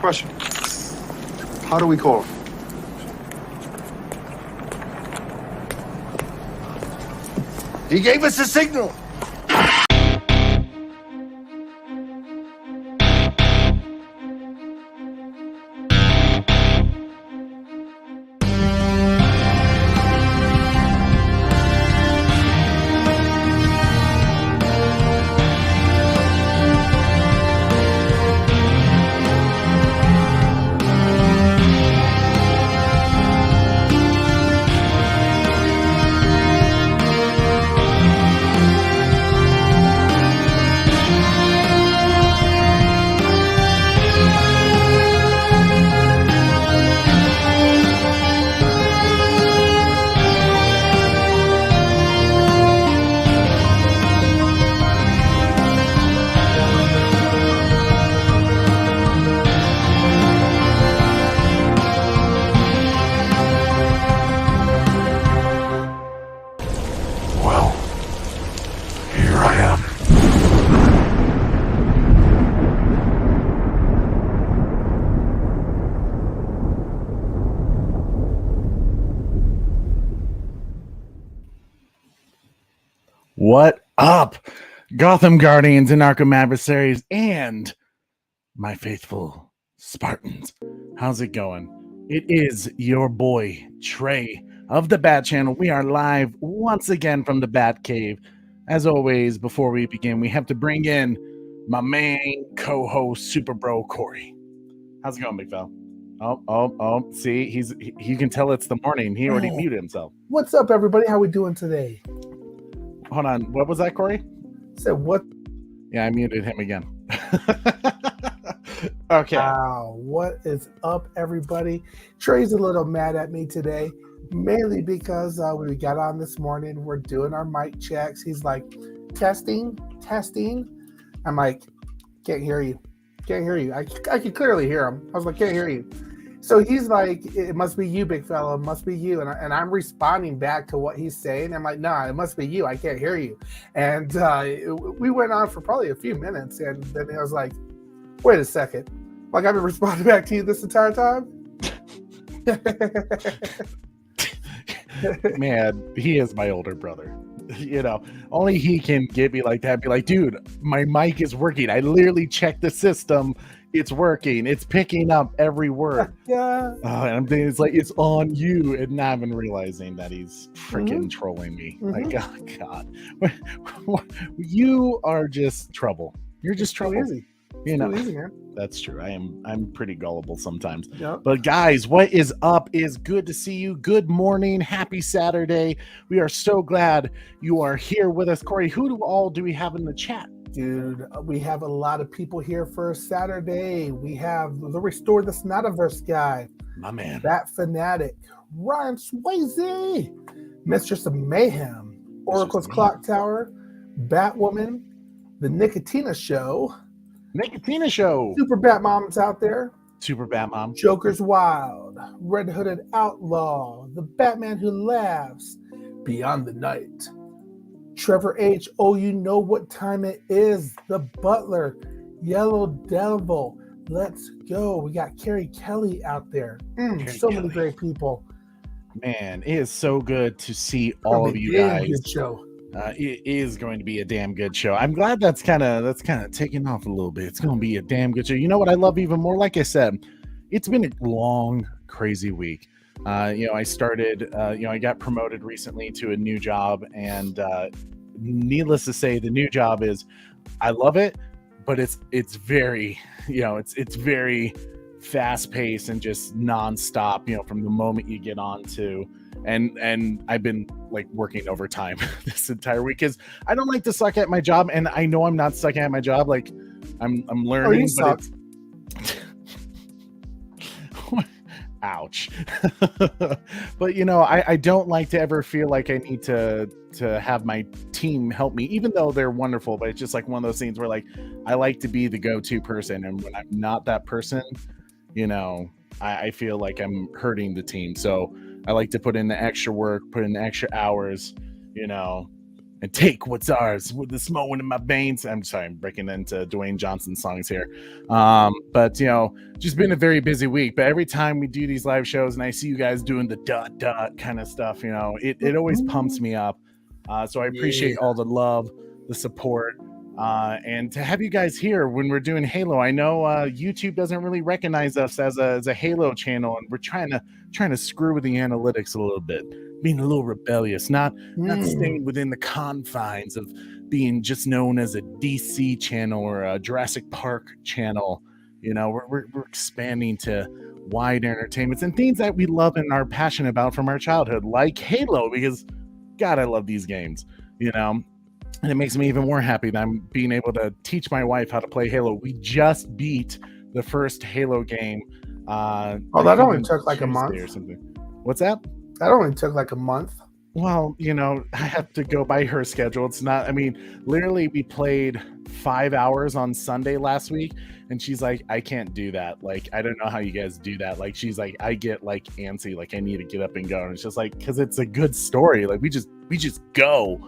Question. How do we call him? He gave us a signal. What up, Gotham Guardians and Arkham Adversaries, and my faithful Spartans? How's it going? It is your boy, Trey, of the Bat Channel. We are live once again from the Bat Cave. As always, before we begin, we have to bring in my main co-host, Super Bro Corey. How's it going, big fella? Oh, see, you can tell it's the morning. He already muted himself. What's up, everybody? How we doing today? Hold on. What was that, Corey? Said what? Yeah, I muted him again. Okay. Wow. What is up, everybody? Trey's a little mad at me today, mainly because when we got on this morning, we're doing our mic checks. He's like, testing. I'm like, can't hear you. I can clearly hear him. I was like, can't hear you. So he's like, it must be you, big fella. It must be you. And I'm responding back to what he's saying. I'm like, nah, it must be you. I can't hear you. And we went on for probably a few minutes. And then I was like, wait a second. Like, I've been responding back to you this entire time? Man, he is my older brother. You know, only he can get me like that. Be like, dude, my mic is working. I literally checked the system. It's working. It's picking up every word. Yeah. And I'm thinking it's like, it's on you. And now I've been realizing that he's freaking trolling me. Like, oh, God. You are just trouble. You're just trouble. Easy. You know, easy, man. That's true. I'm pretty gullible sometimes. Yep. But guys, what is up? Is good to see you. Good morning. Happy Saturday. We are so glad you are here with us. Corey, who do we have in the chat? Dude, we have a lot of people here for Saturday. We have the Restore the Snotiverse guy, my man, Bat Fanatic, Ryan Swayze, Mistress of Mayhem, Oracle's Clock Tower, Batwoman, the Nicotina Show, Super Bat Mom's out there, Super Bat Mom, Joker's Wild, Red Hooded Outlaw, the Batman Who Laughs, Beyond the Night, Trevor H. Oh, you know what time it is. The Butler, Yellow Devil. Let's go. We got Carrie Kelly out there. So many great people. Man, it is so good to see all of you guys. Good show. It is going to be a damn good show. I'm glad that's kind of taking off a little bit. It's going to be a damn good show. You know what I love even more? Like I said, it's been a long, crazy week. I started, I got promoted recently to a new job, and needless to say, the new job I love it, but it's very, it's very fast paced and just nonstop, from the moment you get on to, and I've been like working overtime this entire week because I don't like to suck at my job, and I know I'm not sucking at my job. Like I'm learning, but it's ouch. But I don't like to ever feel like I need to have my team help me, even though they're wonderful. But it's just like one of those things where like I like to be the go-to person, and when I'm not that person, I feel like I'm hurting the team. So I like to put in the extra work, put in the extra hours, and take what's ours with this moment in my veins. I'm sorry, I'm breaking into Dwayne Johnson songs here. But you know, just been a very busy week. But every time we do these live shows and I see you guys doing the dot kind of stuff, you know, it always pumps me up. So I appreciate all the love, the support, and to have you guys here when we're doing Halo. I know YouTube doesn't really recognize us as a Halo channel, and we're trying to screw with the analytics a little bit, being a little rebellious, not staying within the confines of being just known as a DC channel or a Jurassic Park channel. You know, we're expanding to wide entertainments and things that we love and are passionate about from our childhood, like Halo, because God, I love these games, you know. And it makes me even more happy that I'm being able to teach my wife how to play Halo. We just beat the first Halo game. That only took like a month or something. What's that? That only took like a month. Well, you know, I have to go by her schedule. It's not, I mean, literally we played 5 hours on Sunday last week, and she's like, I can't do that. Like, I don't know how you guys do that. Like, she's like, I get like antsy, like I need to get up and go. And it's just like, because it's a good story. Like we just go.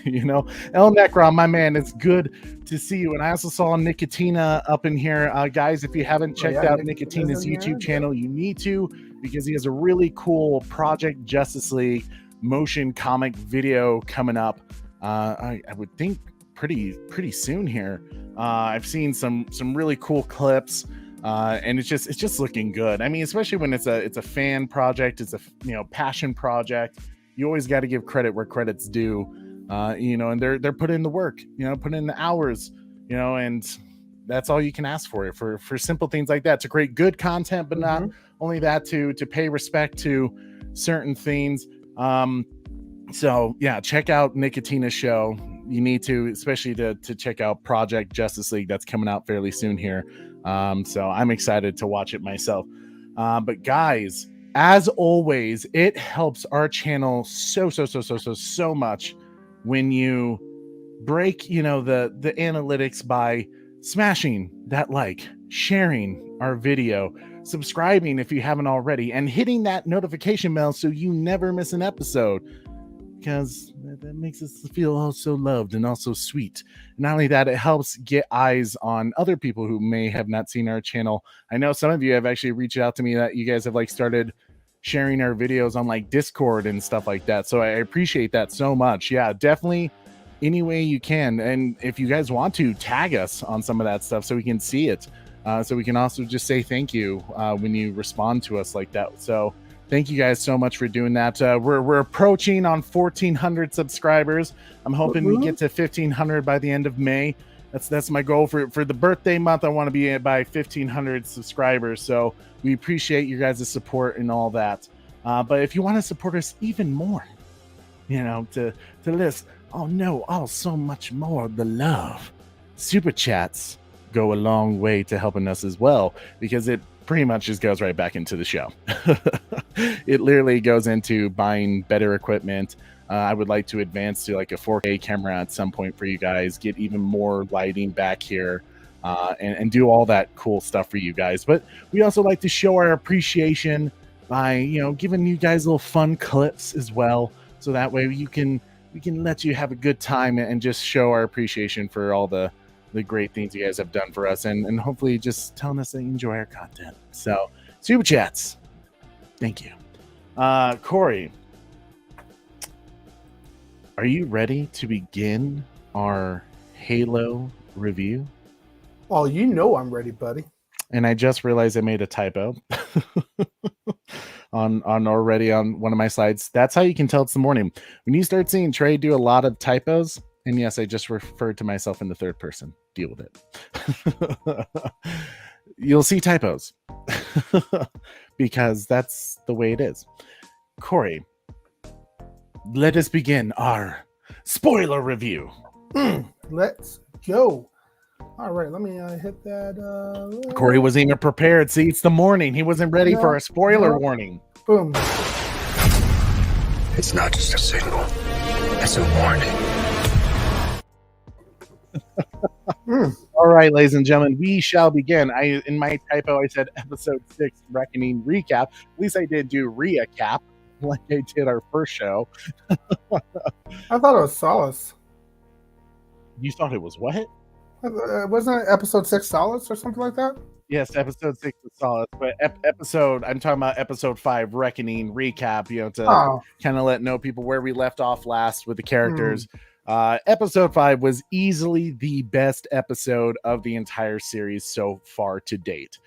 You know, El Necron, my man, it's good to see you. And I also saw Nicotina up in here. Guys, if you haven't checked out Nicotina's YouTube channel, you need to, because he has a really cool Project Justice League motion comic video coming up. I would think pretty soon here. I've seen some really cool clips, and it's just looking good. I mean, especially when it's a fan project, it's a passion project. You always got to give credit where credit's due. And they're putting in the work, putting in the hours, and that's all you can ask for simple things like that, to create good content, but not only that, to pay respect to certain things. So yeah, check out Nicotina's show. You need to, especially to check out Project Justice League. That's coming out fairly soon here. So I'm excited to watch it myself. But guys, as always, it helps our channel so much when you break, the analytics by smashing that like, sharing our video, subscribing if you haven't already, and hitting that notification bell so you never miss an episode, because that makes us feel also loved and also sweet. Not only that, it helps get eyes on other people who may have not seen our channel. I know some of you have actually reached out to me that you guys have started sharing our videos on Discord and stuff like that. So I appreciate that so much. Yeah, definitely any way you can. And if you guys want to, tag us on some of that stuff so we can see it. So we can also just say thank you when you respond to us like that. So thank you guys so much for doing that. We're approaching on 1,400 subscribers. I'm hoping we get to 1,500 by the end of May. That's my goal for the birthday month. I want to be by 1,500 subscribers. So we appreciate you guys' support and all that. But if you want to support us even more, to list, so much more of the love, super chats go a long way to helping us as well, because it pretty much just goes right back into the show. It literally goes into buying better equipment. I would like to advance to a 4K camera at some point for you guys, get even more lighting back here, and do all that cool stuff for you guys. But we also like to show our appreciation by, giving you guys little fun clips as well. So that way we can let you have a good time and just show our appreciation for all the great things you guys have done for us, and hopefully just telling us that you enjoy our content. So super chats, thank you. Corey, are you ready to begin our Halo review? Oh, I'm ready, buddy. And I just realized I made a typo on one of my slides. That's how you can tell it's the morning. When you start seeing Trey do a lot of typos, and yes, I just referred to myself in the third person. Deal with it. You'll see typos because that's the way it is. Corey, let us begin our spoiler review. Let's go. All right, let me hit that. Corey wasn't even prepared. See, it's the morning. He wasn't ready for a spoiler warning. Boom. It's not just a signal. It's a warning. All right, ladies and gentlemen, we shall begin. In my typo, I said episode 6 Reckoning recap. At least I did do recap. like I did our first show. I thought it was Solace. You thought it was what? Wasn't it episode 6 Solace or something like that? Yes, episode 6 is solid, but I'm talking about episode 5, Reckoning recap. To kind of know people where we left off last with the characters. Episode 5 was easily the best episode of the entire series so far to date.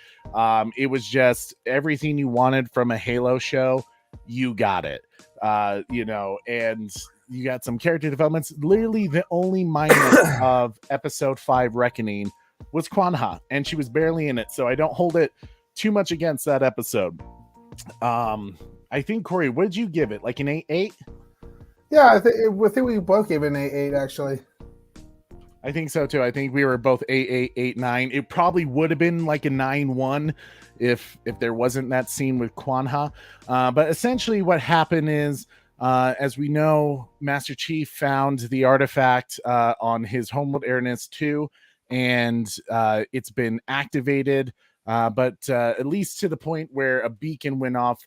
It was just everything you wanted from a Halo show. You got it. And you got some character developments. Literally, the only minus of episode 5, Reckoning, was Kwanha, and she was barely in it, so I don't hold it too much against that episode. I think, Corey, what did you give it? Like an 8-8? Yeah, I think we both gave it an 8-8, actually. I think so too. I think we were both 8-8, 8-9. It probably would have been like a 9-1 if there wasn't that scene with Kwanha. But essentially what happened is, as we know, Master Chief found the artifact on his homeworld Airness 2, and it's been activated, but at least to the point where a beacon went off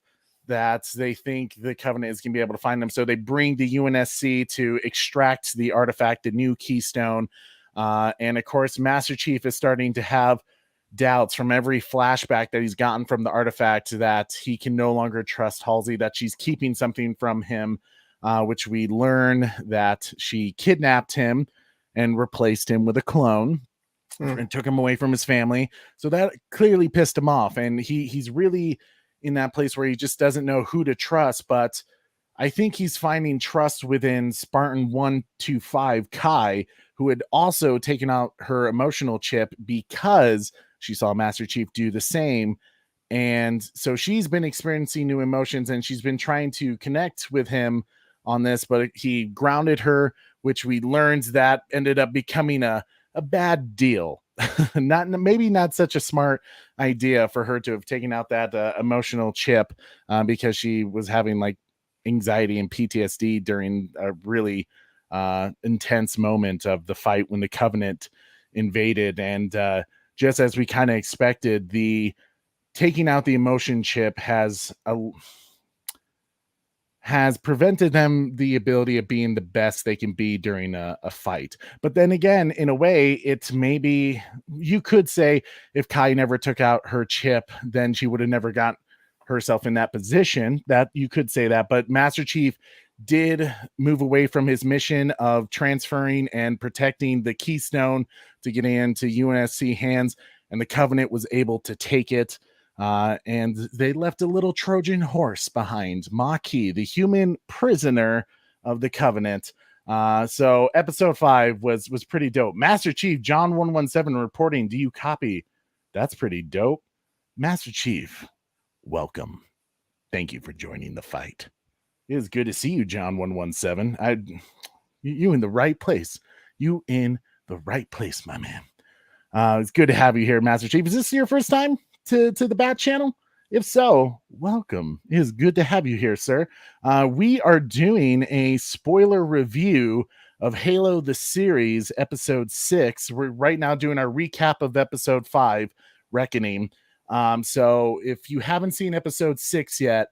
that they think the Covenant is going to be able to find them. So they bring the UNSC to extract the artifact, the new keystone. And of course, Master Chief is starting to have doubts from every flashback that he's gotten from the artifact that he can no longer trust Halsey, that she's keeping something from him, which we learn that she kidnapped him and replaced him with a clone and took him away from his family. So that clearly pissed him off. And he's really in that place where he just doesn't know who to trust. But I think he's finding trust within Spartan 125 Kai, who had also taken out her emotional chip because she saw Master Chief do the same. And so she's been experiencing new emotions, and she's been trying to connect with him on this, but he grounded her, which we learned that ended up becoming a bad deal. Maybe not such a smart idea for her to have taken out that emotional chip, because she was having like anxiety and PTSD during a really intense moment of the fight when the Covenant invaded. And just as we kind of expected, the taking out the emotion chip has prevented them the ability of being the best they can be during a fight. But then again, in a way, it's maybe you could say if Kai never took out her chip, then she would have never got herself in that position. That you could say that, but Master Chief did move away from his mission of transferring and protecting the keystone to get into UNSC hands, and the Covenant was able to take it. And they left a little Trojan horse behind, Maki, the human prisoner of the Covenant. So episode 5 was pretty dope. Master Chief John 117 reporting. Do you copy? That's pretty dope. Master Chief, welcome. Thank you for joining the fight. It is good to see you, John 117. You in the right place. You in the right place, my man. It's good to have you here, Master Chief. Is this your first time to the Bat Channel? If so, welcome. It is good to have you here, sir. We are doing a spoiler review of Halo the series, episode 6. We're right now doing our recap of episode 5, Reckoning. So if you haven't seen episode 6 yet,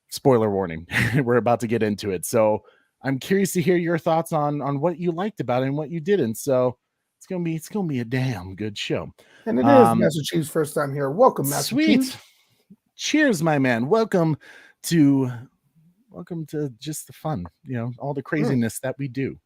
spoiler warning. We're about to get into it. So I'm curious to hear your thoughts on what you liked about it and what you didn't. So it's gonna be a damn good show. And it is Master Chief's first time here. Welcome, Master Chief. Sweet. Cheers, my man. Welcome to just the fun, all the craziness that we do.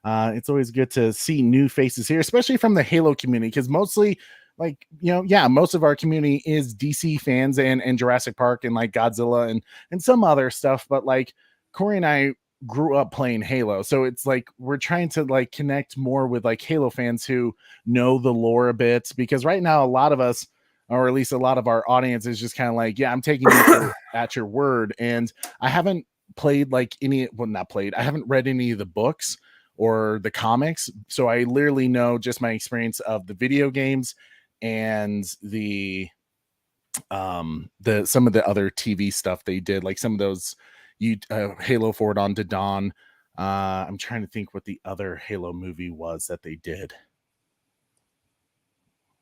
It's always good to see new faces here, especially from the Halo community, because mostly most of our community is DC fans and Jurassic Park and like Godzilla and some other stuff. But like Corey and I grew up playing Halo, so it's like we're trying to like connect more with like Halo fans who know the lore a bit, because right now a lot of us, or at least a lot of our audience, is just kind of like, yeah, I'm taking you at your word. And I haven't played like I haven't read any of the books or the comics, so I literally know just my experience of the video games and the some of the other TV stuff they did, like some of those Halo Forward on to Dawn. I'm trying to think what the other Halo movie was that they did.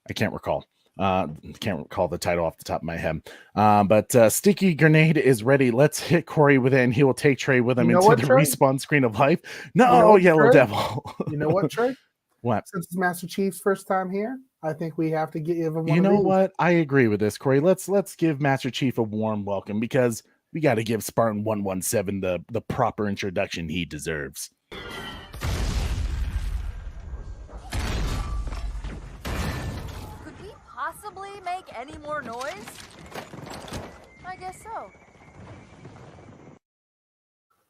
I can't recall. Can't recall the title off the top of my head. But Sticky Grenade is ready. Let's hit Corey with it, and he will take Trey with him into the Trey? respawn screen of life. No, You know what, Yellow Trey? Devil. You know what, Trey? What? Since it's Master Chief's first time here, I think we have to give him one. You know what? I agree with this, Corey. Let's give Master Chief a warm welcome, because we got to give Spartan 117 the proper introduction he deserves. Could we possibly make any more noise? I guess so.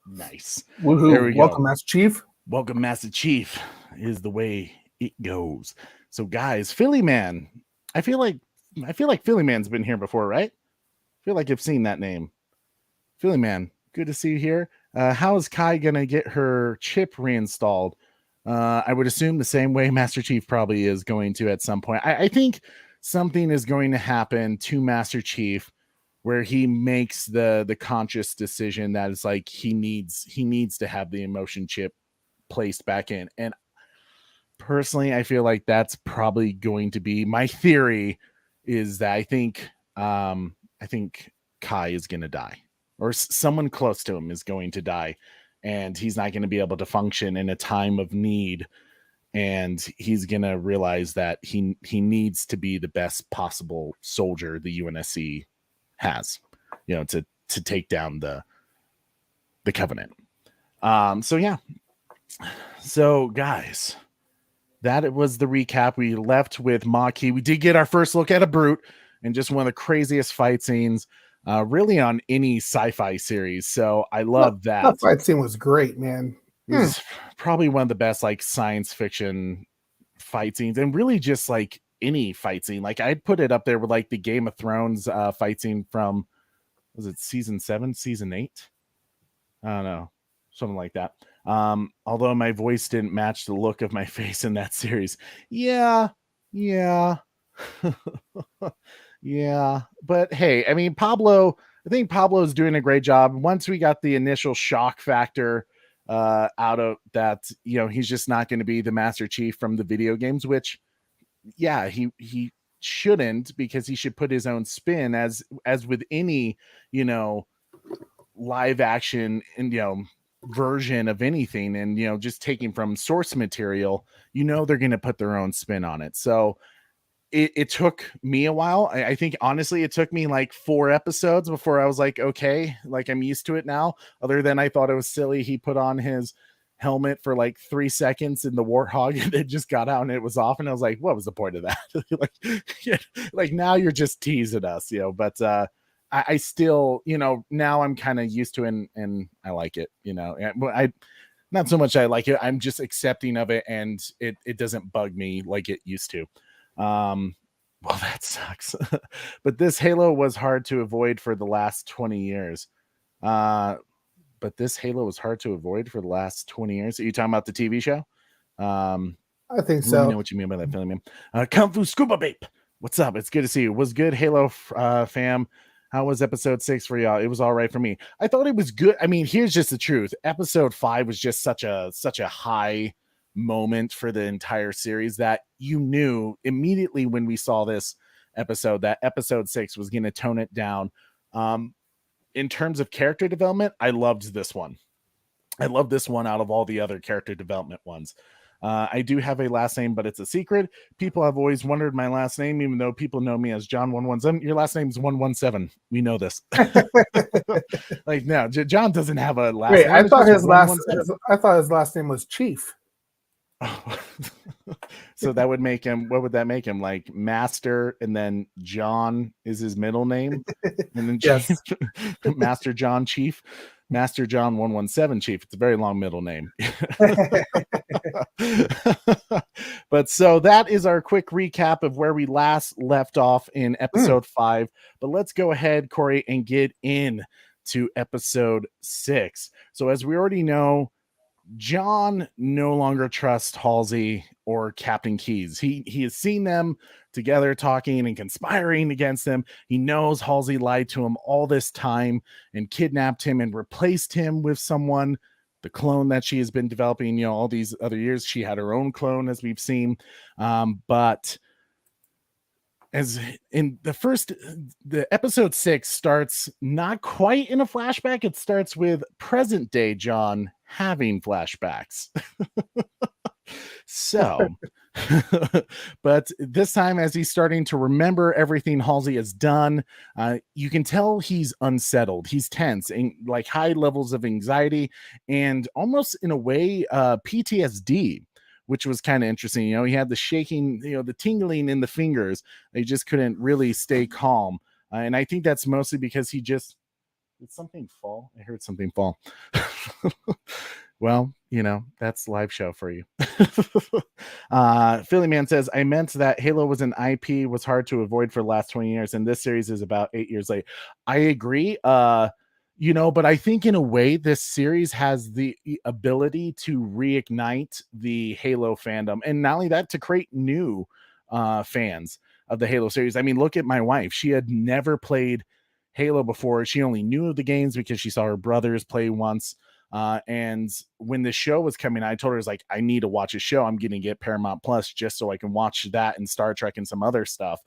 Nice. Woohoo. There we Welcome, go. Master Chief. Welcome, Master Chief, is the way it goes. So, guys, Philly Man. I feel like Philly Man's been here before, right? I feel like I've seen that name. Philly Man, good to see you here. How is Kai gonna get her chip reinstalled? I would assume the same way Master Chief probably is going to at some point. I think something is going to happen to Master Chief where he makes the conscious decision that it's like he needs to have the emotion chip placed back in. And personally, I feel like that's probably going to be my theory, is that I think Kai is going to die, or someone close to him is going to die, and he's not going to be able to function in a time of need. And he's going to realize that he needs to be the best possible soldier the UNSC has, to take down the Covenant. So yeah. So guys, that was the recap. We left with Maquis. We did get our first look at a brute, and just one of the craziest fight scenes really on any sci-fi series. So I love that. That fight scene was great, man. It was probably one of the best like science fiction fight scenes, and really just like any fight scene. Like I'd put it up there with like the Game of Thrones fight scene from, was it season 7, season 8? I don't know, something like that. Although my voice didn't match the look of my face in that series. Yeah. Yeah. But hey, I mean, I think Pablo's doing a great job. Once we got the initial shock factor out of that, he's just not going to be the Master Chief from the video games, which he shouldn't, because he should put his own spin as with any, live action and, version of anything, and, just taking from source material, they're going to put their own spin on it. So it took me a while. I think honestly, it took me like 4 episodes before I was like, okay, like I'm used to it now. Other than I thought it was silly. He put on his helmet for like 3 seconds in the Warthog, and it just got out and it was off. And I was like, what was the point of that? like now you're just teasing us, but I still, now I'm kind of used to it, and I like it, I not so much I like it. I'm just accepting of it, and it doesn't bug me like it used to. Well, that sucks. But this Halo was hard to avoid for the last 20 years. Are you talking about the TV show? I think so. Let me know what you mean by that, Philly Man. Kung Fu Scuba Bape, what's up? It's good to see you. Was good, Halo fam. How was episode 6 for y'all? It was all right for me. I thought it was good. I mean, here's just the truth. Episode 5 was just such a high moment for the entire series that you knew immediately when we saw this episode that episode 6 was going to tone it down. In terms of character development, I loved this one. I love this one out of all the other character development ones. I do have a last name, but it's a secret. People have always wondered my last name, even though people know me as John 117. Your last name is 117. We know this. Like, no, John doesn't have a last name. I thought his last name was Chief. So that would make him, what would that make him? Like Master, and then John is his middle name, and then Chief. Yes. Master John Chief, Master John 117 Chief. It's a very long middle name. But so that is our quick recap of where we last left off in episode 5. But let's go ahead, Corey, and get in to episode 6. So as we already know, John no longer trusts Halsey or Captain Keyes. He has seen them together talking and conspiring against him. He knows Halsey lied to him all this time and kidnapped him and replaced him with someone, the clone that she has been developing, all these other years. She had her own clone, as we've seen. But as in the episode 6 starts not quite in a flashback. It starts with present day John having flashbacks. So, but this time, as he's starting to remember everything Halsey has done, you can tell he's unsettled. He's tense and like high levels of anxiety and almost in a way, PTSD, which was kind of interesting. You know, he had the shaking, you know, the tingling in the fingers. He just couldn't really stay calm. And I think that's mostly because he just, did something fall? I heard something fall. Well, you know, that's live show for you. Philly Man says, I meant that Halo was an IP was hard to avoid for the last 20 years, and this series is about 8 years late. I agree. You know, but I think in a way, this series has the ability to reignite the Halo fandom. And not only that, to create new fans of the Halo series. I mean, look at my wife. She had never played Halo before. She only knew of the games because she saw her brothers play once. And when the show was coming, I told her, like, I need to watch a show. I'm going to get Paramount Plus just so I can watch that and Star Trek and some other stuff.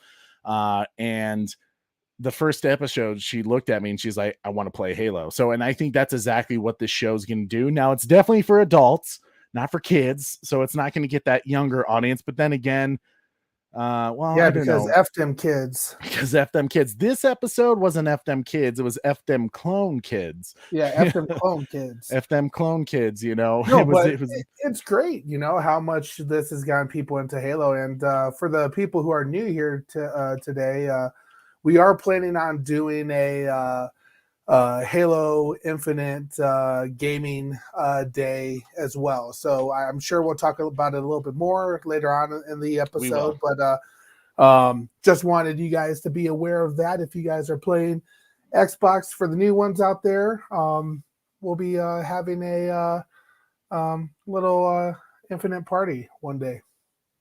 And the first episode, she looked at me and she's like, I want to play Halo. So, and I think that's exactly what this show's going to do. Now, it's definitely for adults, not for kids. So it's not going to get that younger audience. But then again, well, yeah, I don't because know. F them kids. Because F them kids. This episode wasn't F them kids. It was F them clone kids. Yeah, F them clone kids. F them clone kids, you know. No, it's great, you know, how much this has gotten people into Halo. And for the people who are new here today, we are planning on doing a Halo Infinite gaming day as well. So I'm sure we'll talk about it a little bit more later on in the episode. But just wanted you guys to be aware of that. If you guys are playing Xbox, for the new ones out there, we'll be having a little Infinite party one day.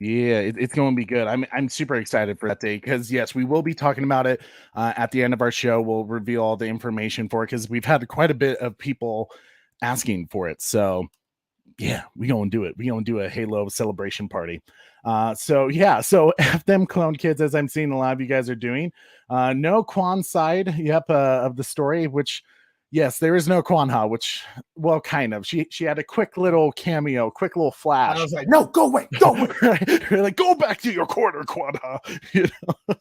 Yeah, it's going to be good. I'm super excited for that day because, yes, we will be talking about it at the end of our show. We'll reveal all the information for it because we've had quite a bit of people asking for it. So, yeah, we going to do it. We going to do a Halo celebration party. So F them clone kids, as I'm seeing a lot of you guys are doing. No Quan side, of the story, which... Yes, there is no Kwanha, which, well, kind of. She had a quick little cameo, quick little flash. I was like, no, go away, go away. Right? Like, go back to your corner, Kwanha. You know?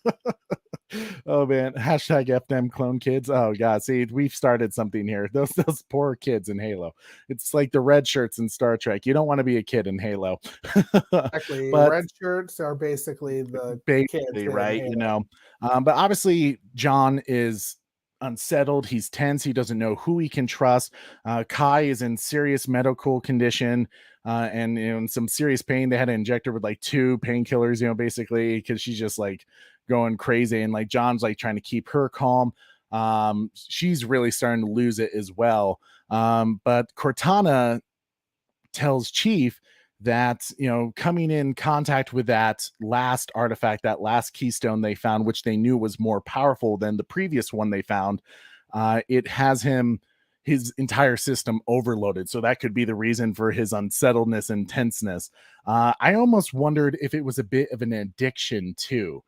Oh, man. Hashtag F them clone kids. Oh, God. See, we've started something here. Those poor kids in Halo. It's like the red shirts in Star Trek. You don't want to be a kid in Halo. Exactly. But red shirts are basically the kids, right? You know, but obviously, John is unsettled. He's tense. He doesn't know who he can trust. Kai is in serious medical condition and in some serious pain. They had to inject her with like 2 painkillers, you know, basically, because she's just like going crazy. And like John's like trying to keep her calm. She's really starting to lose it as well. But Cortana tells Chief that, you know, coming in contact with that last artifact, that last keystone they found, which they knew was more powerful than the previous one they found, it has his entire system overloaded. So that could be the reason for his unsettledness and tenseness. I almost wondered if it was a bit of an addiction to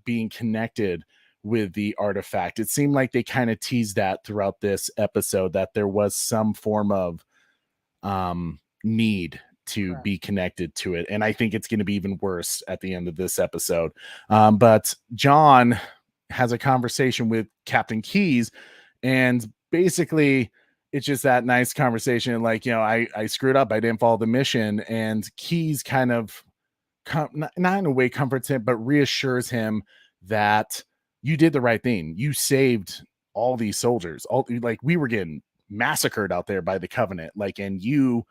being connected with the artifact. It seemed like they kind of teased that throughout this episode, that there was some form of need to be connected to it. And I think it's going to be even worse at the end of this episode. But John has a conversation with Captain Keyes, and basically it's just that nice conversation. Like, you know, I screwed up. I didn't follow the mission. And Keyes kind of not in a way comforts him, but reassures him that you did the right thing. You saved all these soldiers. Like, we were getting massacred out there by the Covenant. Like, and you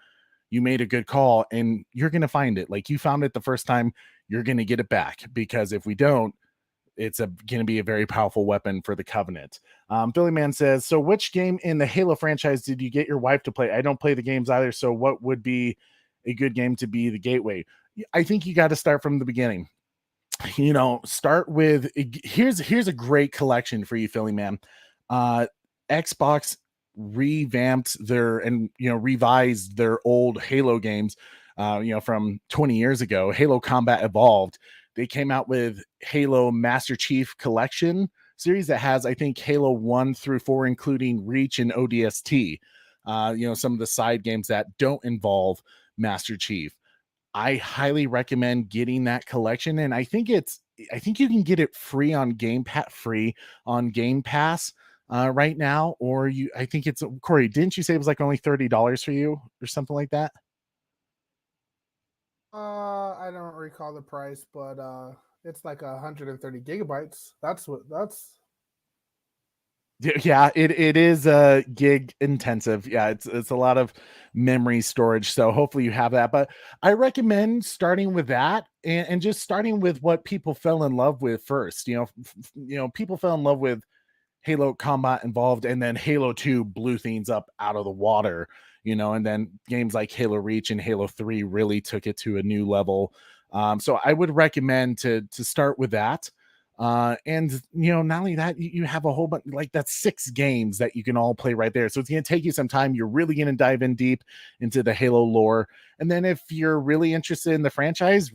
made a good call, and you're going to find it. Like, you found it the first time, you're going to get it back, because if we don't, it's going to be a very powerful weapon for the Covenant. Billy Man says, so which game in the Halo franchise did you get your wife to play? I don't play the games either. So what would be a good game to be the gateway? I think you got to start from the beginning. You know, start with, here's a great collection for you, Philly Man. Xbox revamped revised their old Halo games, from 20 years ago. Halo Combat Evolved. they came out with Halo Master Chief Collection series that has, I think, Halo 1 through 4, including Reach and ODST. Some of the side games that don't involve Master Chief. I highly recommend getting that collection, and I think you can get it free on Game Pass right now, or I think it's Corey. Didn't you say it was like only $30 for you or something like that? I don't recall the price, but it's like 130 gigabytes. That's. Yeah, it is gig intensive. Yeah, it's a lot of memory storage. So hopefully you have that. But I recommend starting with that and just starting with what people fell in love with first. People fell in love with Halo Combat Involved, and then Halo 2 blew things up out of the water, and then games like Halo Reach and Halo 3 really took it to a new level. So I would recommend to start with that. And not only that, you have a whole bunch, like that's 6 games that you can all play right there. So it's going to take you some time. You're really going to dive in deep into the Halo lore. And then if you're really interested in the franchise,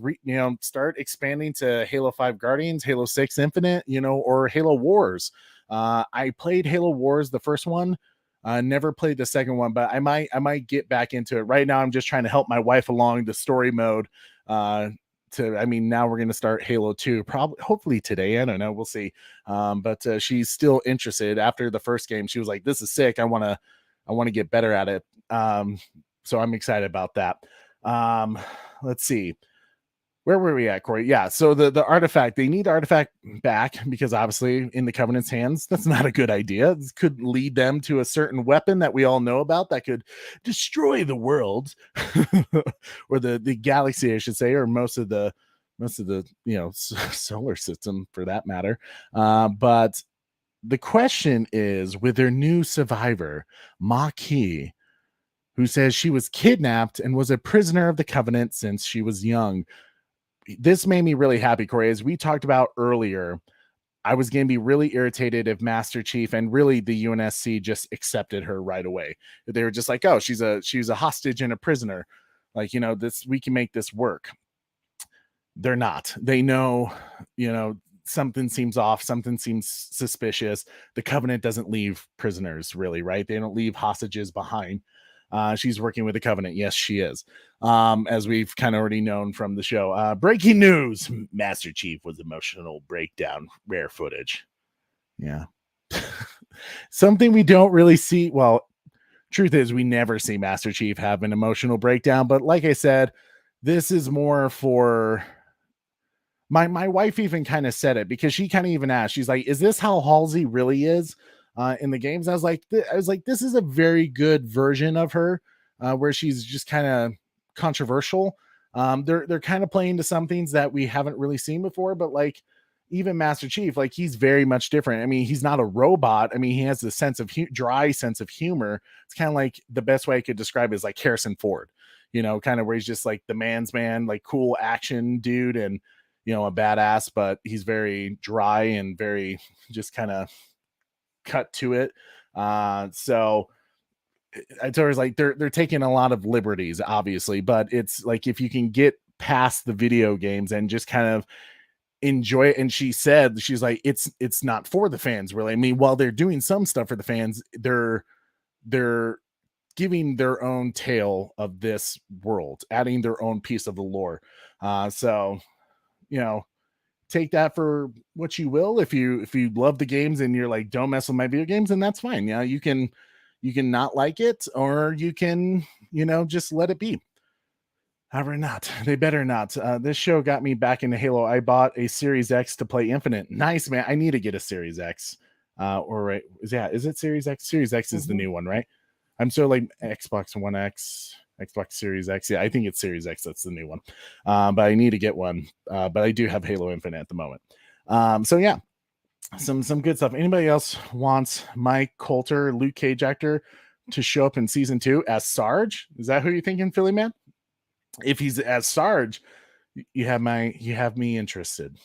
start expanding to Halo 5 Guardians, Halo 6 Infinite, or Halo Wars. I played Halo Wars, the first one. Never played the second one, but I might get back into it. Right now, I'm just trying to help my wife along the story mode. Now we're going to start Halo 2, probably, hopefully today. I don't know. We'll see. But she's still interested. After the first game, she was like, this is sick. I want to get better at it. So I'm excited about that. Let's see. Where were we at, Corey? Yeah, so the artifact, they need the artifact back because obviously in the Covenant's hands, that's not a good idea. This could lead them to a certain weapon that we all know about that could destroy the world or the galaxy, I should say, or most of the solar system for that matter. But the question is, with their new survivor, Maquis, who says she was kidnapped and was a prisoner of the Covenant since she was young. This made me really happy, Corey. As we talked about earlier, I was going to be really irritated if Master Chief and really the UNSC just accepted her right away. They were just like, oh, she's a hostage and a prisoner. Like, we can make this work. They're not. They know, something seems off. Something seems suspicious. The Covenant doesn't leave prisoners, really, right? They don't leave hostages behind. She's working with the Covenant. Yes, she is. As we've kind of already known from the show. Breaking news. Master Chief was emotional breakdown. Rare footage. Yeah. Something we don't really see. Well, truth is we never see Master Chief have an emotional breakdown. But like I said, this is more for... My wife even kind of said it because she kind of even asked. She's like, is this how Halsey really is? In the games, I was like, this is a very good version of her, where she's just kind of controversial. They're kind of playing to some things that we haven't really seen before, but like even Master Chief, like he's very much different. I mean, he's not a robot. I mean, he has the dry sense of humor. It's kind of like the best way I could describe it is like Harrison Ford, kind of where he's just like the man's man, like cool action dude, and a badass, but he's very dry and very just kind of cut to it. So I told her, like, they're taking a lot of liberties, obviously, but it's like if you can get past the video games and just kind of enjoy it. And she said, she's like, it's not for the fans, really. I mean, while they're doing some stuff for the fans, they're giving their own tale of this world, adding their own piece of the lore. So take that for what you will. If you love the games and you're like, don't mess with my video games, then that's fine. Yeah, you can not like it, or you can, just let it be. However, not. They better not. This show got me back into Halo. I bought a Series X to play Infinite. Nice, man. I need to get a Series X. Is it Series X? Series X is the new one, right? I'm so like Xbox One X. Xbox Series X. Yeah, I think it's Series X. That's the new one. But I need to get one. But I do have Halo Infinite at the moment. So yeah, some good stuff. Anybody else wants Mike Coulter, Luke Cage actor, to show up in season 2 as Sarge? Is that who you're thinking, Philly man? If he's as Sarge, you have me interested.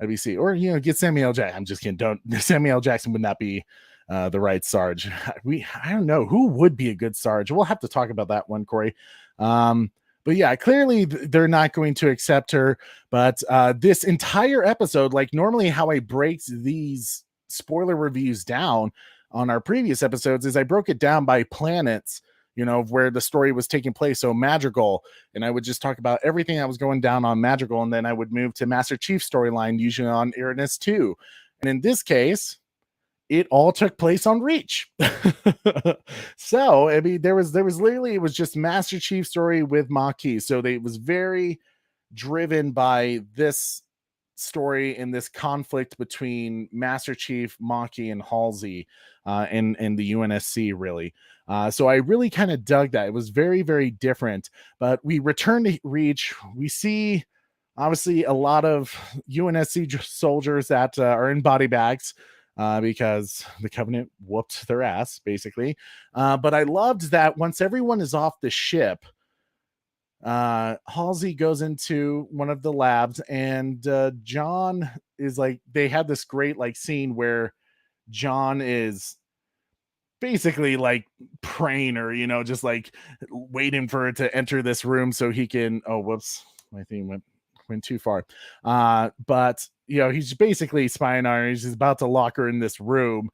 IBC, or get Samuel Jackson. I'm just kidding. Samuel Jackson would not be the right Sarge. I don't know who would be a good Sarge. We'll have to talk about that one, Corey. But but yeah, clearly they're not going to accept her. But this entire episode, like normally how I break these spoiler reviews down on our previous episodes, is I broke it down by planets, you know, where the story was taking place. So Madrigal, and I would just talk about everything that was going down on Madrigal, and then I would move to Master Chief storyline, usually on Uranus 2. And in this case, it all took place on Reach. So I mean, there was literally, it was just Master Chief story with Maquis. So it was very driven by this story and this conflict between Master Chief, Maquis, and Halsey in the UNSC, really. So I really kind of dug that. It was very, very different. But we return to Reach. We see obviously a lot of UNSC soldiers that are in body bags. Because the Covenant whooped their ass, basically. But I loved that once everyone is off the ship, Halsey goes into one of the labs, and John is like, they had this great like scene where John is basically like praying her, you know, just like waiting for her to enter this room so he can, oh, whoops, my thing went too far. But you know, he's basically spying on her. He's about to lock her in this room.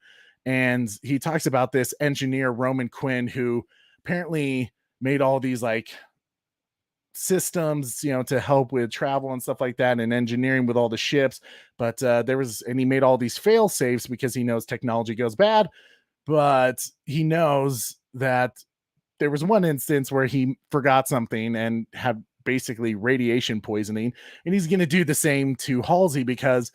And he talks about this engineer, Roman Quinn, who apparently made all these like systems, you know, to help with travel and stuff like that, and engineering with all the ships. But and he made all these fail safes because he knows technology goes bad. But he knows that there was one instance where he forgot something and had basically radiation poisoning, and he's going to do the same to Halsey, because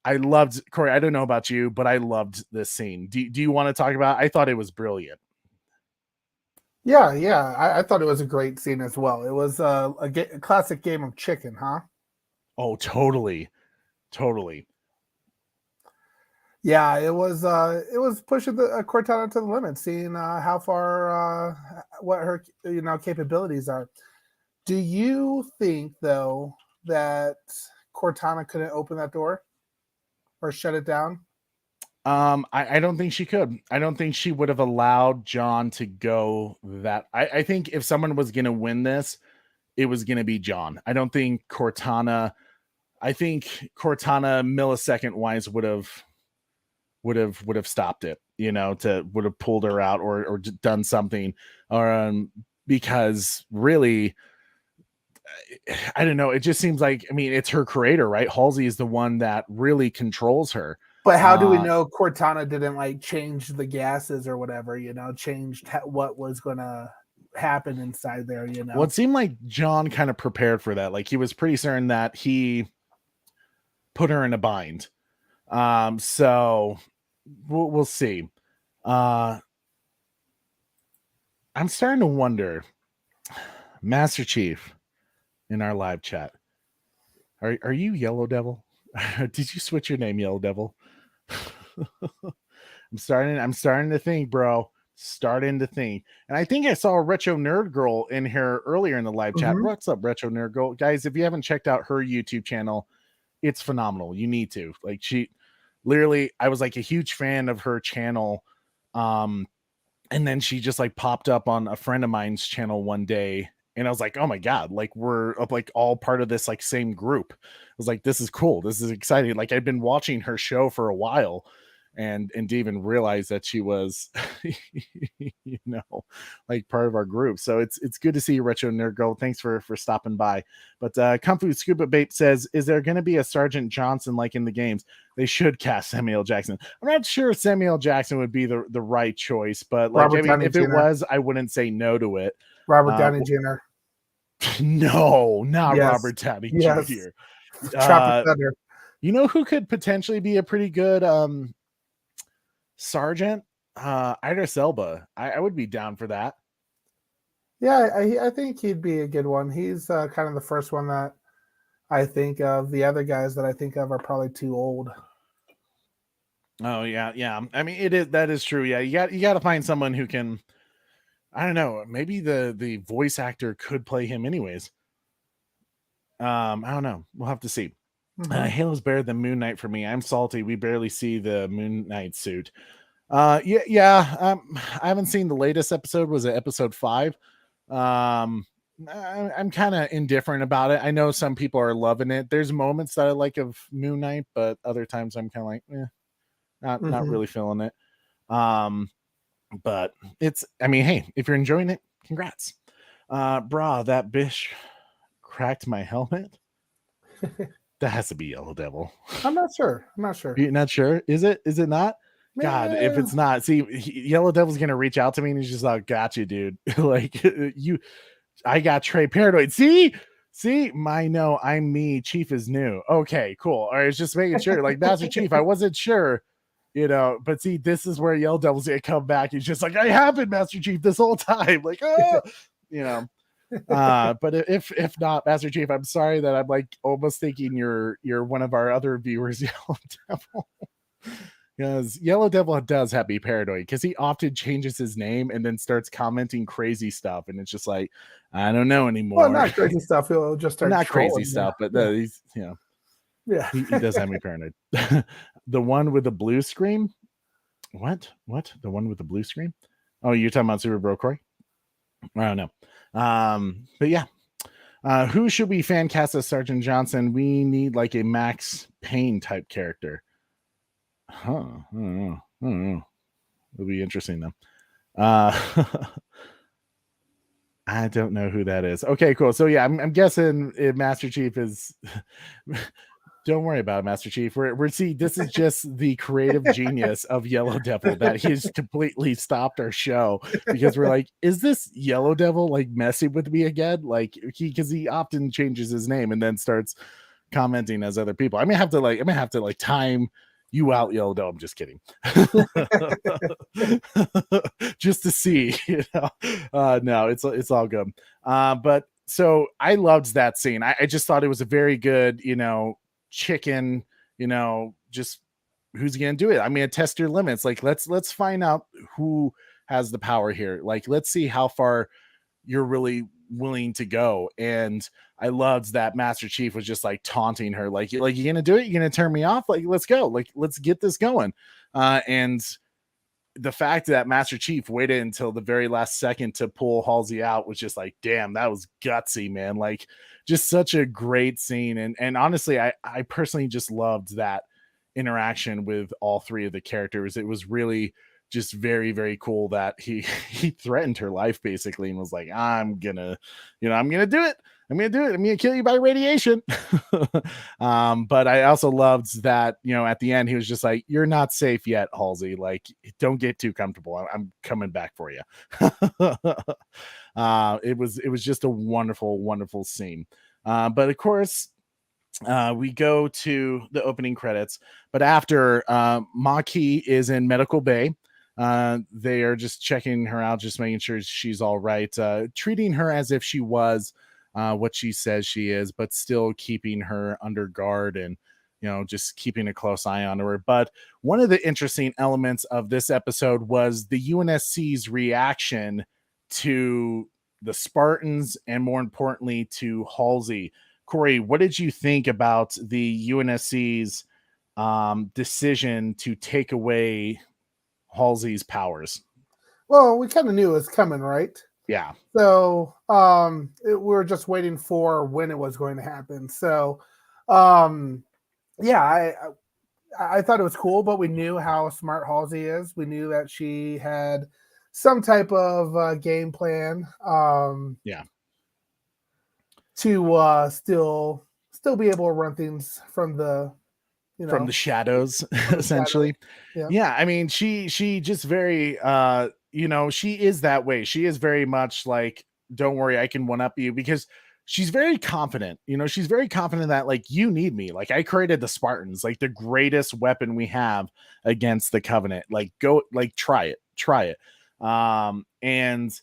I loved, Corey, I don't know about you, but I loved this scene. Do you want to talk about? I thought it was brilliant. Yeah, I thought it was a great scene as well. It was a classic game of chicken, huh? Oh, totally. Yeah, it was pushing the Cortana to the limit, seeing how far what her capabilities are. Do you think, though, that Cortana couldn't open that door or shut it down? I don't think she could. I don't think she would have allowed John to go that. I think if someone was going to win this, it was going to be John. I don't think Cortana. I think Cortana millisecond wise would have stopped it. You know, would have pulled her out or done something, or because really, I don't know. It just seems like, I mean, it's her creator, right? Halsey is the one that really controls her. But how do we know Cortana didn't like change the gases or whatever, you know, changed what was going to happen inside there, you know? Well, it seemed like John kind of prepared for that. Like he was pretty certain that he put her in a bind. So we'll see. I'm starting to wonder, Master Chief, in our live chat, are you Yellow Devil? Did you switch your name, Yellow Devil? I'm starting to think, bro. Starting to think. And I think I saw a Retro Nerd Girl in here earlier in the live chat. What's up, Retro Nerd Girl? Guys, if you haven't checked out her YouTube channel, it's phenomenal. You need to. Like, she literally, I was like a huge fan of her channel. And then she just like popped up on a friend of mine's channel one day. And I was like, oh my God, like we're like all part of this like same group. I was like, this is cool. This is exciting. Like I'd been watching her show for a while and didn't even realize that she was, you know, like part of our group. So it's good to see you, Retro Nerd Girl. Thanks for stopping by. But Kung Fu Scuba Bait says, is there going to be a Sergeant Johnson like in the games? They should cast Samuel L. Jackson. I'm not sure Samuel L. Jackson would be the right choice, but like, I mean, if it was, I wouldn't say no to it. Robert Downey Jr. No, not Robert Downey Jr. Tropic Thunder. You know who could potentially be a pretty good Sergeant? Idris Elba. I would be down for that. Yeah, I think he'd be a good one. He's kind of the first one that I think of. The other guys that I think of are probably too old. Oh yeah. I mean, that is true. Yeah, you got to find someone who can. I don't know. Maybe the voice actor could play him anyways. I don't know. We'll have to see. Halo's better than Moon Knight for me. I'm salty. We barely see the Moon Knight suit. I haven't seen the latest episode. Was it episode 5? I'm kind of indifferent about it. I know some people are loving it. There's moments that I like of Moon Knight, but other times I'm kind of like, not really feeling it. But it's, I mean, hey, if you're enjoying it, congrats. Brah, that bitch cracked my helmet. That has to be Yellow Devil. I'm not sure. You're not sure? Is it not? God, if it's not, see, Yellow Devil's gonna reach out to me and he's just like, "Gotcha, dude." Like I got Trey paranoid. See, no, I'm me. Chief is new. Okay, cool. All right, it's just making sure. Like Master Chief, I wasn't sure, but see, this is where Yellow Devil's gonna come back. He's just like, I have been Master Chief this whole time. Like, oh, but if not, Master Chief, I'm sorry that I'm like almost thinking you're one of our other viewers, Yellow Devil. Because Yellow Devil does have me paranoid because he often changes his name and then starts commenting crazy stuff, and it's just like, I don't know anymore. Well, not crazy stuff. He'll just start not crazy stuff, but he's yeah, he does have me paranoid. The one with the blue screen. What? The one with the blue screen? Oh, you're talking about Super Bro Corey? I don't know. But yeah. Who should we fan cast as Sergeant Johnson? We need like a Max Payne type character. Huh. I don't know. It'll be interesting though. I don't know who that is. Okay, cool. So yeah, I'm guessing Master Chief is. Don't worry about it, Master Chief. We're see, this is just the creative genius of Yellow Devil that he's completely stopped our show because we're like, is this Yellow Devil like messing with me again? Like because he often changes his name and then starts commenting as other people. I'm gonna have to time you out, Yellow Devil. I'm just kidding. Just to see, no, it's all good. But so I loved that scene. I just thought it was a very good, chicken, just who's gonna do it. I mean, test your limits. Like let's find out who has the power here. Like let's see how far you're really willing to go. And I loved that Master Chief was just like taunting her, like you're gonna do it, you're gonna turn me off, like let's go, like let's get this going. And the fact that Master Chief waited until the very last second to pull Halsey out was just like, damn, that was gutsy, man. Like just such a great scene. And honestly, I personally just loved that interaction with all three of the characters. It was really just very, very cool that he threatened her life basically and was like, I'm gonna do it. I'm gonna kill you by radiation. But I also loved that, at the end, he was just like, you're not safe yet, Halsey. Like, don't get too comfortable. I'm coming back for you. It was just a wonderful, wonderful scene. But of course, we go to the opening credits, but after Maki is in medical bay, they are just checking her out, just making sure she's all right, treating her as if she was what she says she is, but still keeping her under guard and just keeping a close eye on her. But one of the interesting elements of this episode was the UNSC's reaction to the Spartans and more importantly to Halsey. Corey, what did you think about the UNSC's decision to take away Halsey's powers? Well, we kind of knew it was coming, right? Yeah. So we were just waiting for when it was going to happen. So yeah, I thought it was cool, but we knew how smart Halsey is. We knew that she had some type of game plan. Yeah. To still be able to run things from the from the shadows, essentially. Yeah. I mean, she just very she is that way. She is very much like, don't worry, I can one up you, because she's very confident. She's very confident that like, you need me. Like I created the Spartans, like the greatest weapon we have against the Covenant. Like go, like try it. And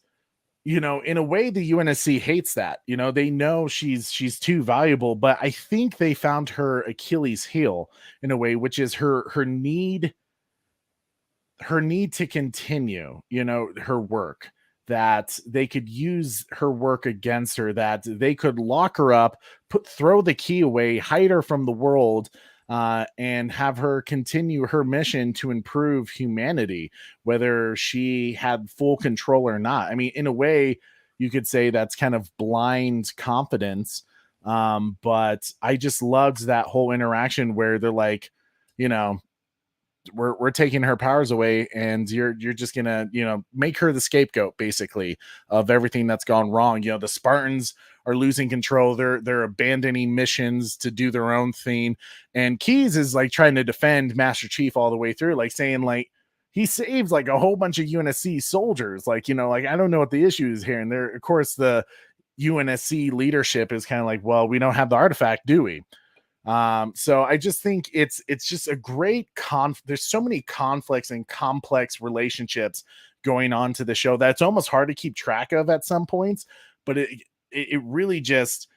in a way, the UNSC hates that. They know she's too valuable, but I think they found her Achilles heel in a way, which is her need to continue, her work, that they could use her work against her, that they could lock her up, throw the key away, hide her from the world, and have her continue her mission to improve humanity, whether she had full control or not. I mean, in a way, you could say that's kind of blind confidence. But I just loved that whole interaction where they're like, you know, we're taking her powers away, and you're just gonna, you know, make her the scapegoat basically of everything that's gone wrong. You know, the Spartans are losing control, they're abandoning missions to do their own thing, and Keyes is like trying to defend Master Chief all the way through, like saying like he saves like a whole bunch of UNSC soldiers, like, you know, like I don't know what the issue is here. And there, of course, the UNSC leadership is kind of like, well, we don't have the artifact, do we? So I just think it's just a great there's so many conflicts and complex relationships going on to the show that's almost hard to keep track of at some points, but it really just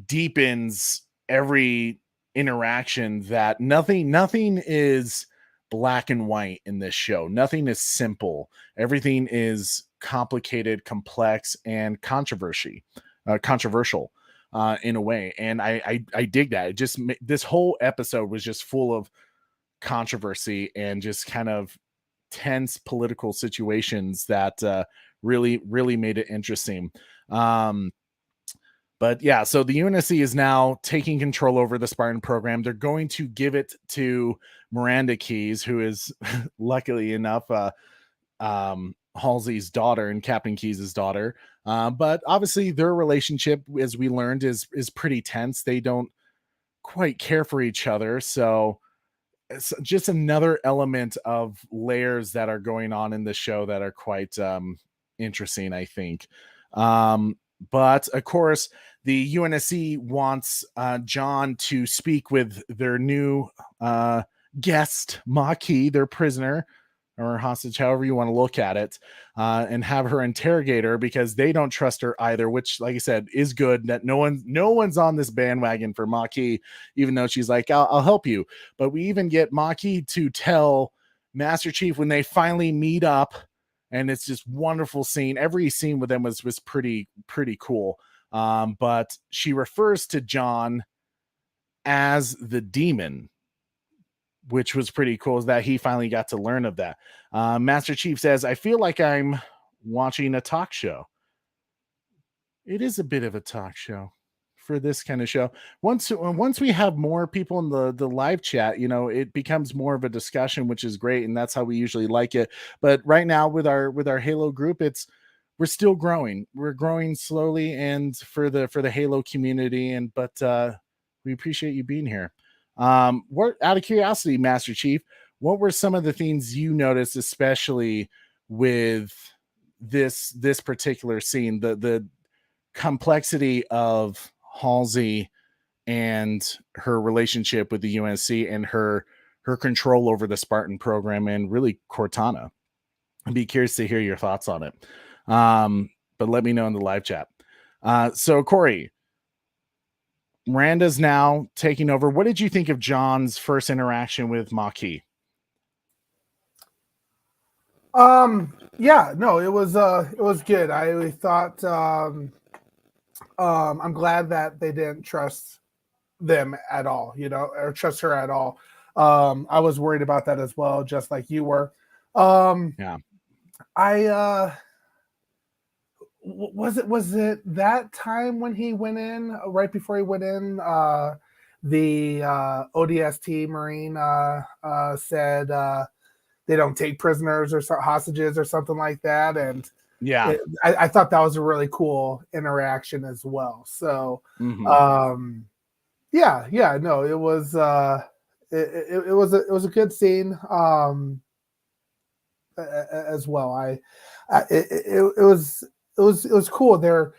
deepens every interaction. That nothing is black and white in this show. Nothing is simple. Everything is complicated, complex, and controversial in a way. And I dig that. It just, this whole episode was just full of controversy and just kind of tense political situations that really made it interesting. But yeah, so the UNSC is now taking control over the Spartan program. They're going to give it to Miranda Keyes, who is luckily enough Halsey's daughter and Captain Keyes' daughter. But obviously their relationship, as we learned, is pretty tense. They don't quite care for each other. So it's just another element of layers that are going on in the show that are quite interesting, I think. But of course, the UNSC wants John to speak with their new guest, Maki, their prisoner or hostage, however you want to look at it, and have her interrogate her, because they don't trust her either, which, like I said, is good. That no one's on this bandwagon for Maki, even though she's like, I'll help you. But we even get Maki to tell Master Chief when they finally meet up, and it's just wonderful scene. Every scene with them was pretty cool. But she refers to John as the demon, which was pretty cool, is that he finally got to learn of that. Master Chief says, I feel like I'm watching a talk show. It is a bit of a talk show for this kind of show. Once we have more people in the live chat, you know, it becomes more of a discussion, which is great, and that's how we usually like it. But right now with our Halo group, we're still growing. We're growing slowly, and for the Halo community, but we appreciate you being here. What, out of curiosity, Master Chief, what were some of the things you noticed, especially with this particular scene, the complexity of Halsey and her relationship with the UNSC and her control over the Spartan program, and really Cortana? I'd be curious to hear your thoughts on it. But let me know in the live chat. So Corey, Miranda's now taking over. What did you think of John's first interaction with Maki? Yeah, no, it was good. I thought I'm glad that they didn't trust them at all, you know, or trust her at all. I was worried about that as well, just like you were. Yeah. Was it that time when he went in, right before he went in, the ODST Marine said they don't take prisoners or hostages or something like that, and yeah, I thought that was a really cool interaction as well. So yeah, no, it was it was a good scene as well. It was cool. Their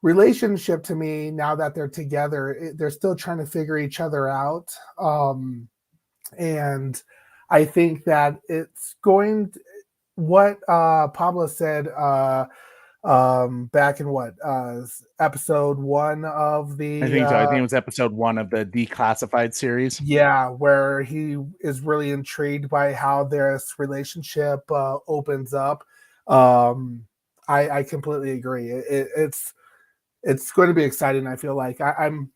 relationship, to me, now that they're together, they're still trying to figure each other out. And I think that it's going to, what Pablo said back in episode 1 of the, I think so. I think it was episode 1 of the Declassified series. Yeah, where he is really intrigued by how this relationship opens up. I completely agree. It's going to be exciting. I feel like I'm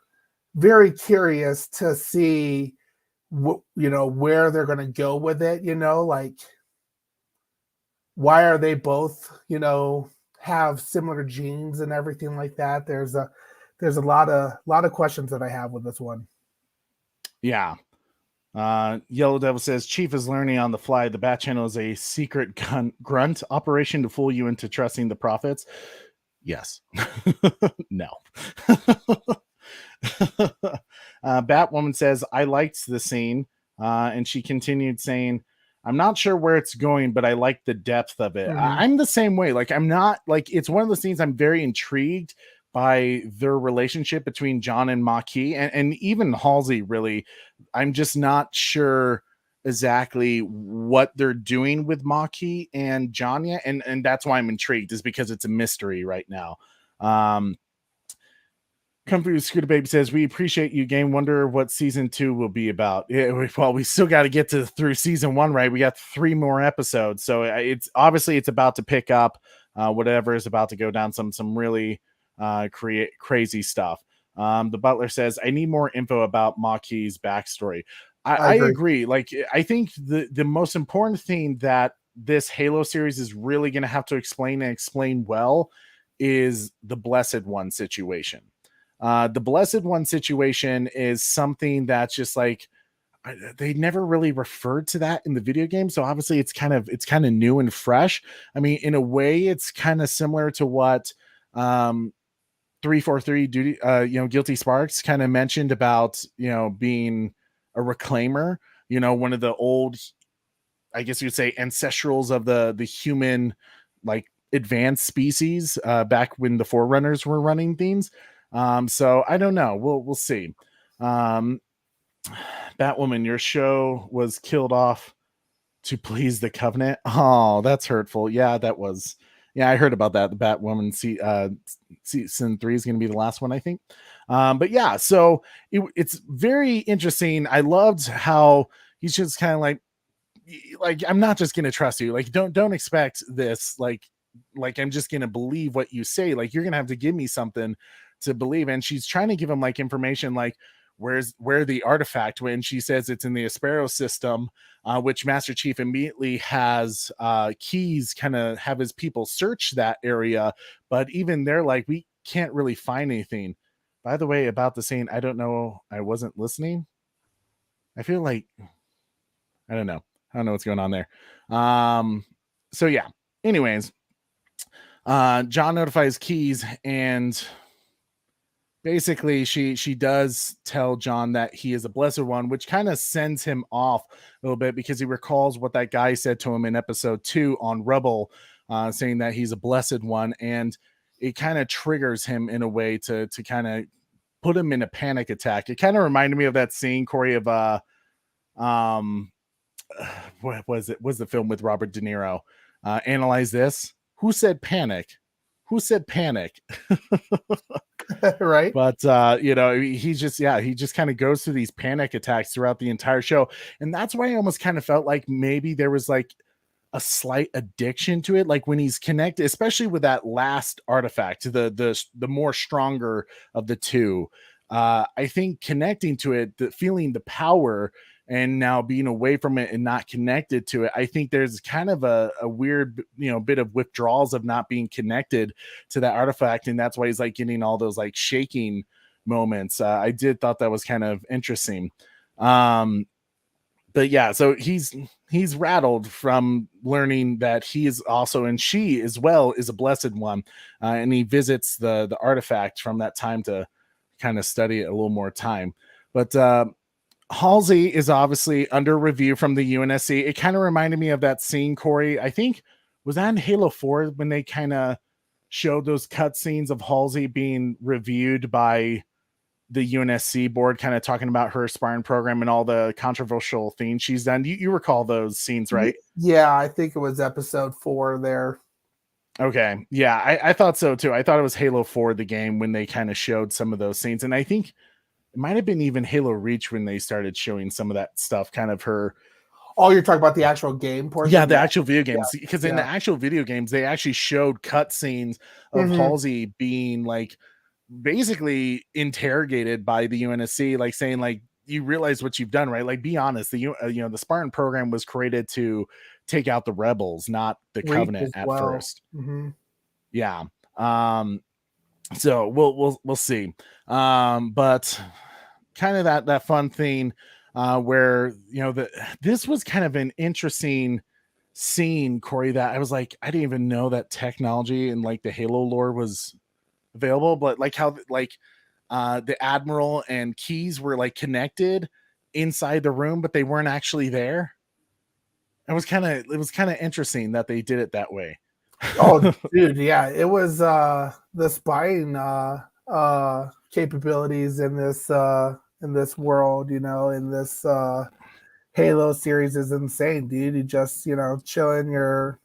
very curious to see where they're going to go with it. You know, like, why are they both have similar genes and everything like that. There's a lot of questions that I have with this one. Yeah. Yellow Devil says Chief is learning on the fly. The Bat Channel is a secret grunt operation to fool you into trusting the prophets. Yes. No. Batwoman says, I liked the scene. And she continued saying, I'm not sure where it's going, but I like the depth of it. I'm the same way. Like, I'm not like, it's one of those things I'm very intrigued by their relationship between John and Maquis and even Halsey, really. I'm just not sure exactly what they're doing with Maquis and John yet. And that's why I'm intrigued, is because it's a mystery right now. Comfy Scooter Baby says, we appreciate you, game. Wonder what season 2 will be about. Yeah, well, we still got to get through season 1, right? We got 3 more episodes, so it's obviously it's about to pick up. Whatever is about to go down some really crazy stuff. The Butler says, I need more info about Maquis' backstory. I agree. Like, I think the most important thing that this Halo series is really going to have to explain well is the Blessed One situation. The Blessed One situation is something that's just like, they never really referred to that in the video game, so obviously it's kind of new and fresh. I mean, in a way, it's kind of similar to what 343 duty, Guilty Sparks kind of mentioned about, being a reclaimer. One of the old, I guess you'd say, ancestrals of the human, like, advanced species back when the Forerunners were running things. So I don't know. We'll see. Batwoman, your show was killed off to please the Covenant. Oh, that's hurtful. Yeah, that was. Yeah, I heard about that. The Batwoman season 3 is going to be the last one, I think. But yeah, so it's very interesting. I loved how he's just kind of like, I'm not just going to trust you. Like, don't expect this. Like I'm just going to believe what you say. Like, you're going to have to give me something to believe. And she's trying to give him like information, like where the artifact, when she says it's in the Aspero system, which Master Chief immediately has keys, kind of have his people search that area. But even they're like, we can't really find anything. By the way, about the scene, I don't know. I wasn't listening. I feel like, I don't know what's going on there. So yeah, anyways, John notifies Keys, and basically she does tell John that he is a Blessed One, which kind of sends him off a little bit, because he recalls what that guy said to him in episode 2 on Rebel, saying that he's a Blessed One, and it kind of triggers him in a way to kind of put him in a panic attack. It kind of reminded me of that scene, Corey, of what was it? Was the film with Robert De Niro? Analyze This. Who said panic? Right. But he just kind of goes through these panic attacks throughout the entire show. And that's why I almost kind of felt like maybe there was like a slight addiction to it. Like when he's connected, especially with that last artifact, the more stronger of the two. I think connecting to it, feeling the power, and now being away from it and not connected to it, I think there's kind of a weird, bit of withdrawals of not being connected to that artifact. And that's why he's like getting all those like shaking moments. I did thought that was kind of interesting. But yeah, so he's rattled from learning that he is also, and she as well, is a Blessed One. And he visits the artifact from that time to kind of study it a little more time. But Halsey is obviously under review from the UNSC. It kind of reminded me of that scene, Corey. I think, was that in Halo 4 when they kind of showed those cutscenes of Halsey being reviewed by the UNSC board, kind of talking about her Spartan program and all the controversial things she's done. You recall those scenes, right? Yeah, I think it was episode 4 there. Okay. Yeah, I thought so too. I thought it was Halo 4, the game, when they kind of showed some of those scenes. And I think it might have been even Halo Reach when they started showing some of that stuff, kind of her. Oh, you're talking about the actual game portion? Yeah, the actual video games. Because in the actual video games, they actually showed cutscenes of Halsey being like basically interrogated by the UNSC, like saying, like, you realize what you've done, right? Like, be honest. The Spartan program was created to take out the rebels, not the Covenant at first. Yeah. So we'll see. But kind of that fun thing where this was kind of an interesting scene, Corey, that I was like, I didn't even know that technology and like the Halo lore was available, but like how like the Admiral and Keys were like connected inside the room, but they weren't actually there. It was kind of interesting that they did it that way. Oh, dude, yeah, it was the spying capabilities in this world, in this Halo series is insane, dude. You just, chill in your,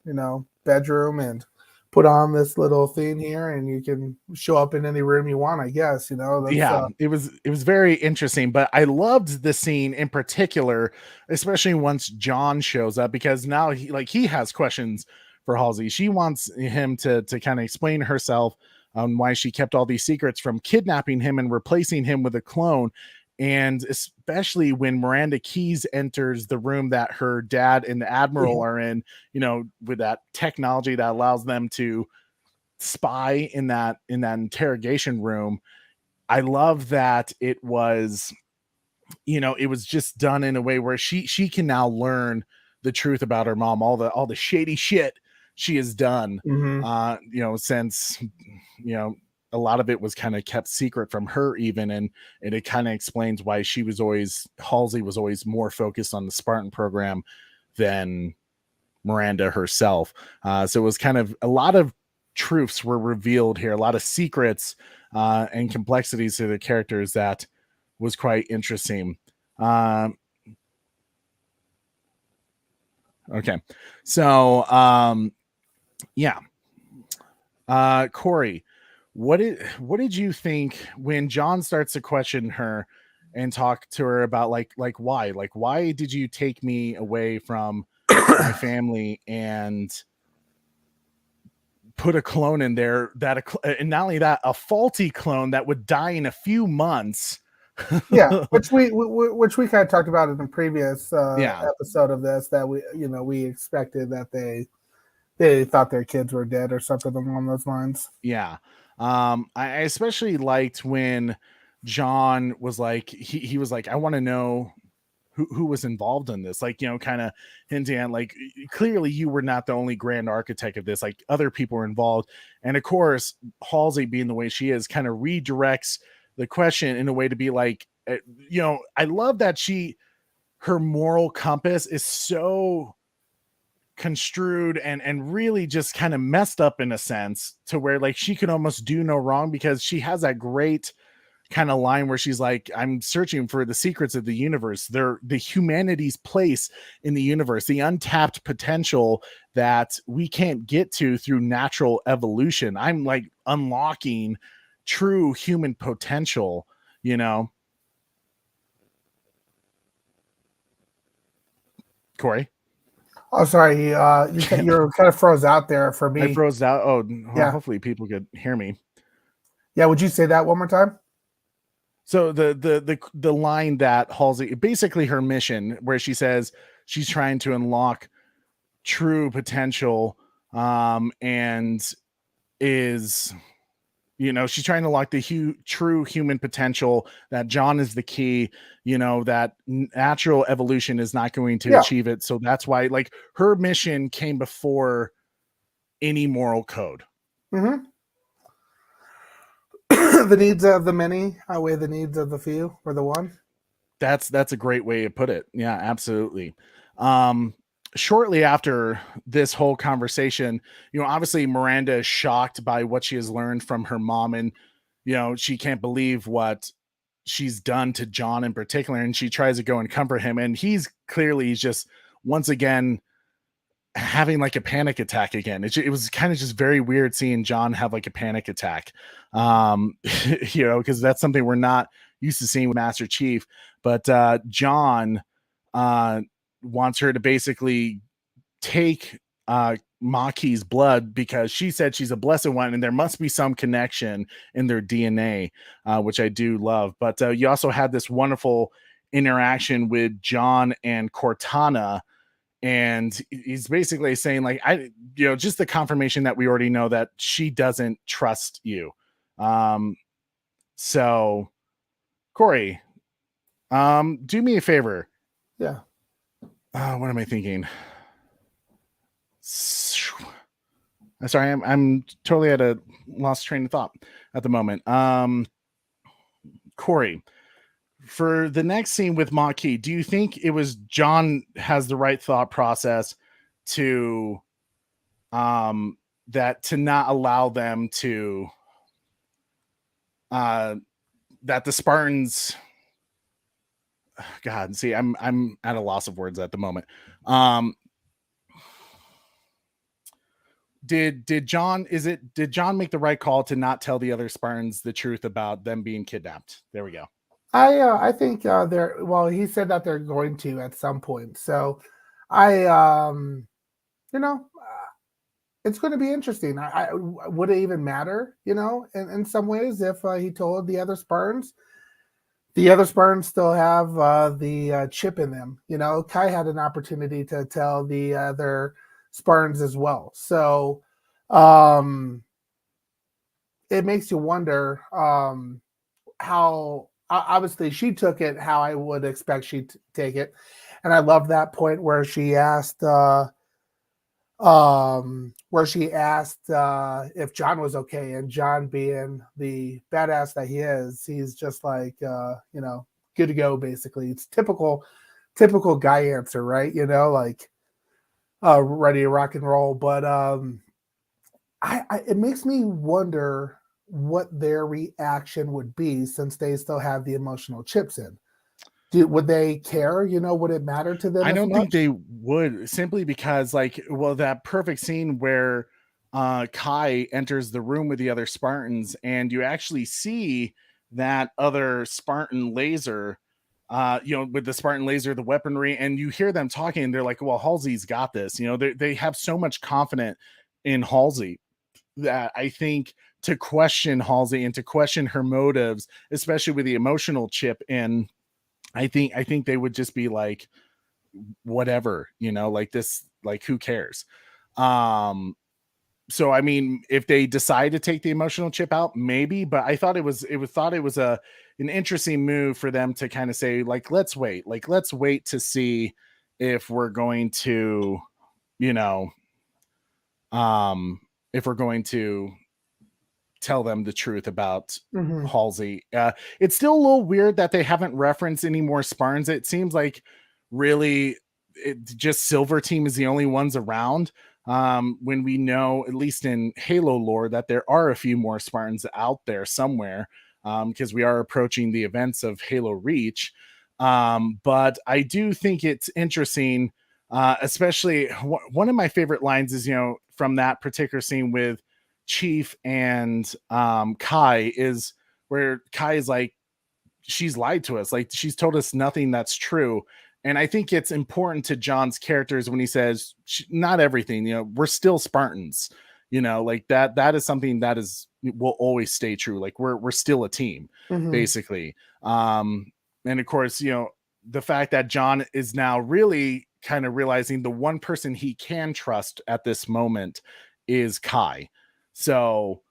bedroom and put on this little thing here and you can show up in any room you want, I guess, that's Yeah, it was very interesting, but I loved the scene in particular, especially once John shows up, because now he has questions for Halsey. She wants him to kind of explain herself on why she kept all these secrets from kidnapping him and replacing him with a clone. And especially when Miranda Keyes enters the room that her dad and the Admiral are in, with that technology that allows them to spy in that interrogation room. I love that it was, it was just done in a way where she can now learn the truth about her mom, all the shady shit she has done, since, a lot of it was kind of kept secret from her even. And it kind of explains why Halsey was always more focused on the Spartan program than Miranda herself. So it was kind of a lot of truths were revealed here, a lot of secrets and complexities to the characters that was quite interesting. Okay. So, yeah. Corey, what did you think when John starts to question her and talk to her about why did you take me away from my family and put a clone in there and not only that, a faulty clone that would die in a few months. Yeah, which we kind of talked about in the previous episode of this, that we expected that they thought their kids were dead or something along those lines. Yeah. I especially liked when John was like, he was like, I want to know who was involved in this, kind of hinting at clearly you were not the only grand architect of this, like other people were involved. And of course, Halsey, being the way she is, kind of redirects the question in a way to be like, I love that her moral compass is so construed and really just kind of messed up in a sense to where she could almost do no wrong, because she has that great kind of line where she's like, I'm searching for the secrets of the universe. They're the humanity's place in the universe, the untapped potential that we can't get to through natural evolution. I'm unlocking true human potential, Corey. Oh, sorry. You're kind of froze out there for me. I froze out. Oh, yeah. Hopefully people could hear me. Yeah. Would you say that one more time? So the line that Halsey, basically her mission, where she says she's trying to unlock true potential, and is, she's trying to unlock the true human potential, that John is the key, that natural evolution is not going to achieve it. So that's why her mission came before any moral code. Mm-hmm. The needs of the many outweigh the needs of the few, or the one. That's a great way to put it. Yeah, absolutely. Shortly after this whole conversation, obviously Miranda is shocked by what she has learned from her mom, and she can't believe what she's done to John in particular, and she tries to go and comfort him, and he's just once again having a panic attack again. It was kind of just very weird seeing John have a panic attack, because that's something we're not used to seeing with Master Chief. But John wants her to basically take Maki's blood, because she said she's a blessed one and there must be some connection in their DNA, which I do love. But you also had this wonderful interaction with John and Cortana, and he's basically saying like, just the confirmation that we already know that she doesn't trust you. So Corey, do me a favor. Yeah. What am I thinking? Sorry, I'm totally at a lost train of thought at the moment. Corey, for the next scene with Maquis, do you think it was John has the right thought process to that to not allow them to that the Spartans, God, see, I'm at a loss of words at the moment. Did John make the right call to not tell the other Spartans the truth about them being kidnapped? There we go. I think he said that they're going to at some point. So it's going to be interesting. I would it even matter, in some ways if he told the other Spartans? The other Spartans still have the chip in them. Kai had an opportunity to tell the other Spartans as well. So it makes you wonder how obviously she took it how I would expect she'd take it. And I love that point where she asked if John was okay, and John being the badass that he is, he's just like good to go. Basically, it's typical guy answer, right? Like ready to rock and roll. But it makes me wonder what their reaction would be since they still have the emotional chips in. Would they care? Would it matter to them? I don't think they would, simply because that perfect scene where Kai enters the room with the other Spartans, and you actually see that other Spartan laser, with the Spartan laser, the weaponry, and you hear them talking, and they're like, well, Halsey's got this. They have so much confidence in Halsey that I think to question Halsey and to question her motives, especially with the emotional chip in, I think they would just be like, whatever, like this, like, who cares? So I mean, if they decide to take the emotional chip out, maybe, but I thought it was an interesting move for them to kind of say, like, let's wait to see if we're going to, if we're going to tell them the truth about Halsey. It's still a little weird that they haven't referenced any more Spartans. It seems like really just Silver Team is the only ones around, when we know, at least in Halo lore, that there are a few more Spartans out there somewhere, because we are approaching the events of Halo Reach. But I do think it's interesting, especially one of my favorite lines is, from that particular scene with Chief and Kai, is where Kai is like, she's lied to us, like she's told us nothing that's true. And I think it's important to John's characters when he says, not everything, we're still Spartans, like that is something that will always stay true. Like we're still a team, basically. And of course, the fact that John is now really kind of realizing the one person he can trust at this moment is Kai. So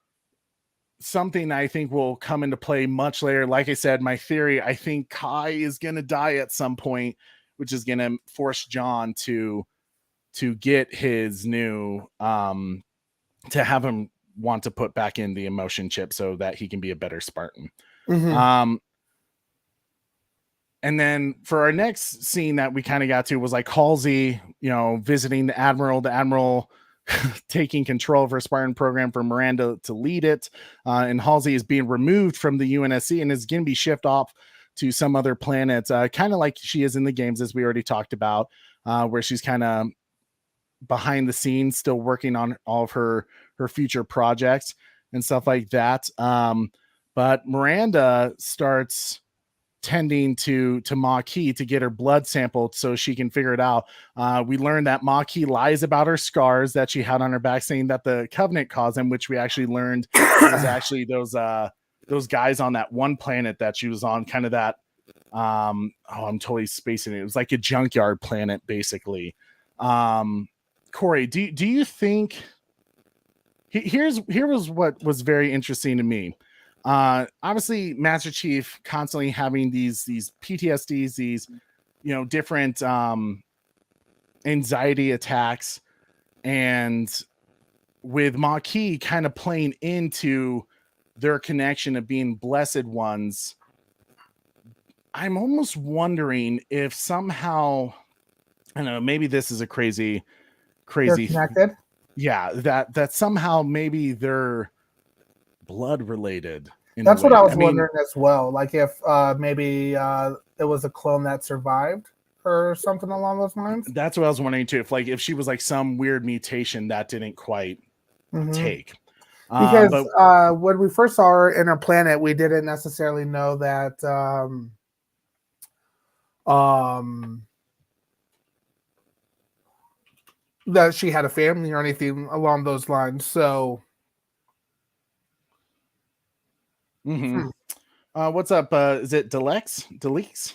something I think will come into play much later. Like I said, my theory, I think Kai is going to die at some point, which is going to force John to get his new, to have him want to put back in the emotion chip so that he can be a better Spartan. And then for our next scene that we kind of got to was like Halsey, visiting the Admiral taking control of her Spartan program for Miranda to lead it. And Halsey is being removed from the UNSC and is going to be shipped off to some other planet, kind of like she is in the games, as we already talked about, where she's kind of behind the scenes, still working on all of her future projects and stuff like that. But Miranda starts tending to Maquis to get her blood sampled so she can figure it out. We learned that Maquis lies about her scars that she had on her back, saying that the Covenant caused them, which we actually learned was actually those guys on that one planet that she was on, kind of that I'm totally spacing it. It was like a junkyard planet, basically. Corey, do you think here was what was very interesting to me. Obviously Master Chief constantly having these PTSDs, these, different anxiety attacks, and with Maquis kind of playing into their connection of being blessed ones. I'm almost wondering if somehow, I don't know, maybe this is a crazy They're connected. Yeah, that somehow maybe they're blood related. That's what I was wondering as well. Like if maybe it was a clone that survived or something along those lines. That's what I was wondering too. If she was like some weird mutation that didn't quite take. Because when we first saw her in her planet, we didn't necessarily know that that she had a family or anything along those lines. So what's up? Is it Delex?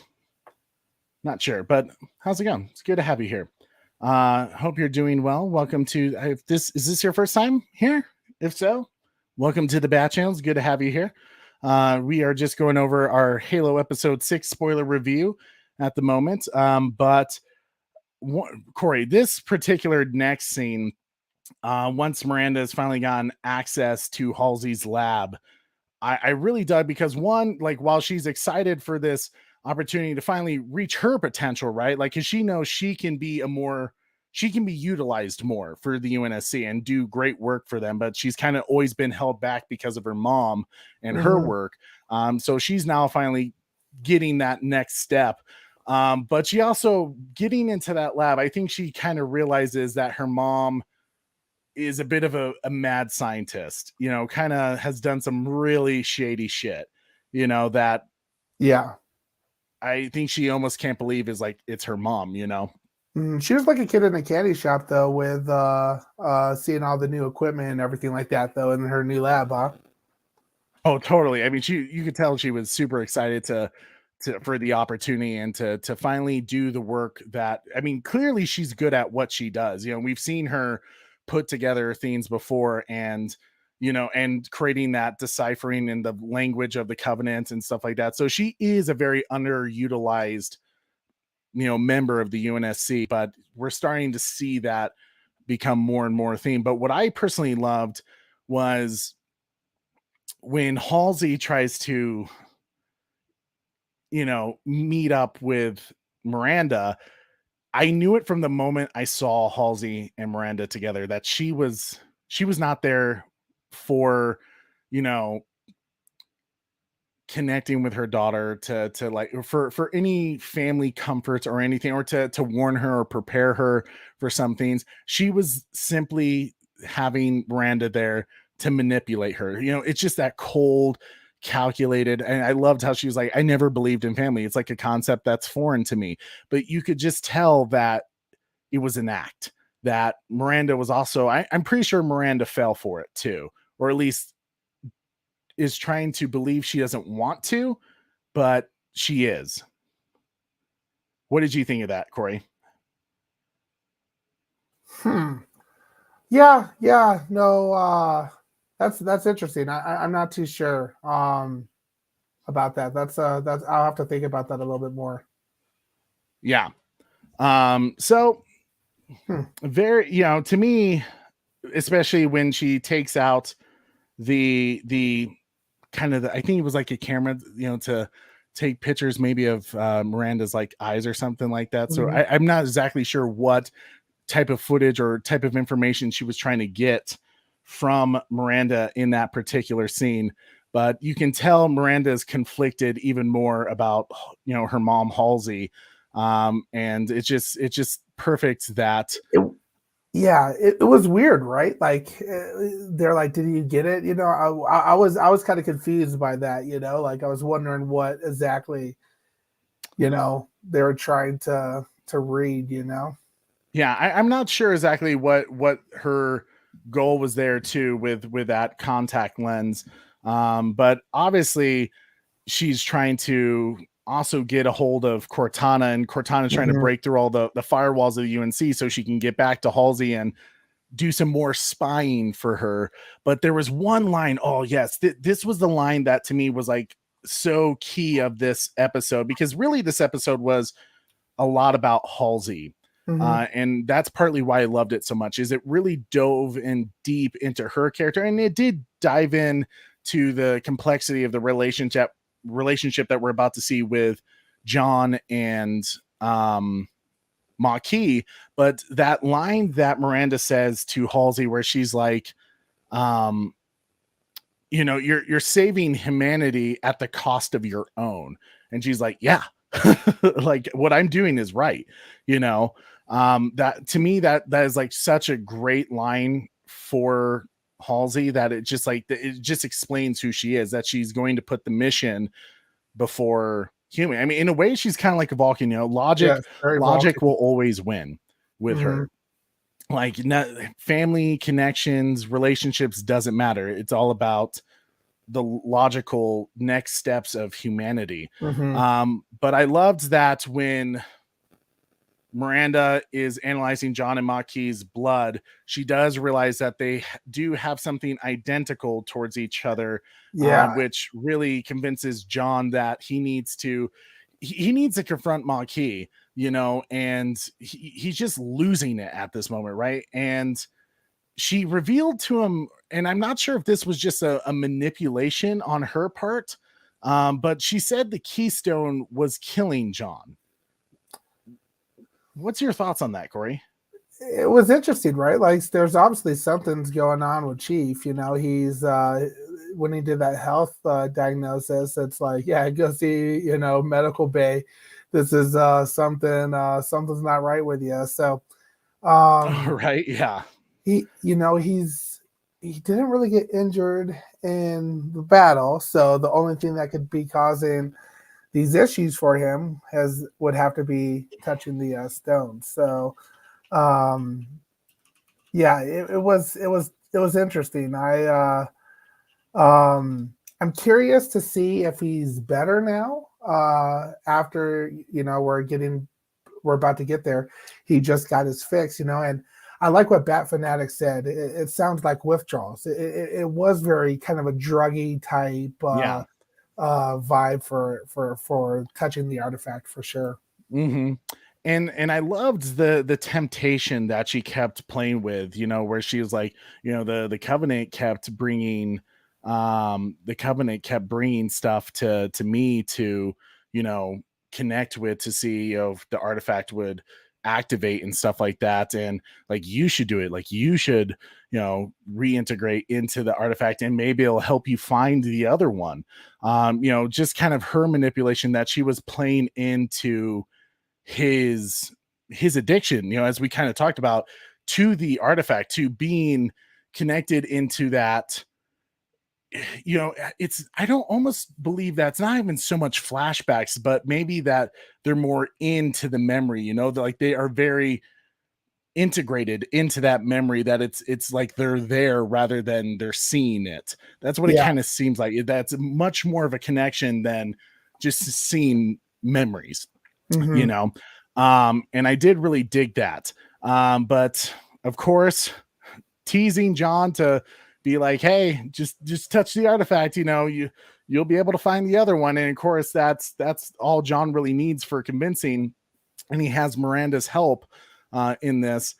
Not sure, but how's it going? It's good to have you here. Hope you're doing well. Welcome to is this your first time here? If so, welcome to the Bat Channel. It's good to have you here. We are just going over our Halo episode 6 spoiler review at the moment. But Corey, this particular next scene, once Miranda has finally gotten access to Halsey's lab, I really dug, because one, like, while she's excited for this opportunity to finally reach her potential, right? Like, because she knows she can be utilized more for the UNSC and do great work for them, but she's kind of always been held back because of her mom and her work. So she's now finally getting that next step. But she also, getting into that lab, I think she kind of realizes that her mom is a bit of a mad scientist, kind of has done some really shady shit, that I think she almost can't believe is like, it's her mom, She was like a kid in a candy shop, though, with seeing all the new equipment and everything like that, though, in her new lab, huh? Oh, totally. I mean, you could tell she was super excited for the opportunity and to finally do the work that, I mean, clearly she's good at what she does. We've seen her put together things before, and and creating that deciphering in the language of the Covenant and stuff like that. So she is a very underutilized member of the UNSC, but we're starting to see that become more and more a theme. But what I personally loved was when Halsey tries to meet up with Miranda. I knew it from the moment I saw Halsey and Miranda together that she was not there for connecting with her daughter to like for any family comforts or anything, or to warn her or prepare her for some things. She was simply having Miranda there to manipulate her. It's just that cold, calculated. And I loved how she was like, I never believed in family. It's like a concept that's foreign to me. But you could just tell that it was an act, that Miranda was also, I'm pretty sure Miranda fell for it too, or at least is trying to believe she doesn't want to, but she is. What did you think of that, Corey? Yeah, no, that's interesting. I'm not too sure about that. That's I'll have to think about that a little bit more. Yeah. So very, to me, especially when she takes out the kind of I think it was like a camera, to take pictures maybe of Miranda's like eyes or something like that. So I'm not exactly sure what type of footage or type of information she was trying to get from Miranda in that particular scene, but you can tell Miranda is conflicted even more about her mom Halsey, and it's just perfect that it was weird, right? Like they're like, did you get it? I was kind of confused by that. Like I was wondering what exactly they were trying to read. Yeah, I'm not sure exactly what her goal was there too with that contact lens, but obviously she's trying to also get a hold of Cortana, and Cortana's trying to break through all the firewalls of the UNC so she can get back to Halsey and do some more spying for her. But there was one line. Oh yes. This was the line that to me was like so key of this episode, because really this episode was a lot about Halsey. And that's partly why I loved it so much, is it really dove in deep into her character, and it did dive in to the complexity of the relationship that we're about to see with John and Maquis. But that line that Miranda says to Halsey, where she's like, you know, you're saving humanity at the cost of your own. And she's like, yeah, like what I'm doing is right. You know, that to me, that is like such a great line for Halsey, that it just explains who she is, that she's going to put the mission before human. I mean, in a way, she's kind of like a Vulcan, you know, logic Vulcan. will always win with her. Like, family connections, relationships doesn't matter. It's all about the logical next steps of humanity. But I loved that when Miranda is analyzing John and Maquis' blood, she does realize that they do have something identical towards each other, which really convinces John that he needs to confront Maquis, you know, and he's just losing it at this moment, right? And she revealed to him, and I'm not sure if this was just a manipulation on her part, but she said the keystone was killing John. What's your thoughts on that, Corey? It was interesting, right? Like, there's obviously something's going on with Chief. You know, he's when he did that health diagnosis, it's like, yeah, go see, you know, medical bay. This is something's not right with you. So, right, yeah. He didn't really get injured in the battle, so the only thing that could be causing these issues for him would have to be touching the stone. So, it was interesting. I'm curious to see if he's better now. After, you know, we're about to get there. He just got his fix, you know, and I like what Bat Fanatic said. It sounds like withdrawals. It was very kind of a druggy type vibe for touching the artifact, for sure. And I loved the temptation that she kept playing with, you know, where she was like, you know, the Covenant kept bringing stuff to me to, you know, connect with, to see if the artifact would activate and stuff like that, and like, you should do it, like you should, you know, reintegrate into the artifact, and maybe it'll help you find the other one. You know, just kind of her manipulation that she was playing into his addiction, you know, as we kind of talked about, to the artifact, to being connected into that. You know, I don't almost believe that's not even so much flashbacks, but maybe that they're more into the memory, you know, like they are very integrated into that memory, that it's like they're there rather than they're seeing it. That's what it kind of seems like. That's much more of a connection than just seeing memories, you know? And I did really dig that. But of course, teasing John to be like, hey, just touch the artifact, you know, you'll be able to find the other one. And of course, that's all John really needs for convincing. And he has Miranda's help in this.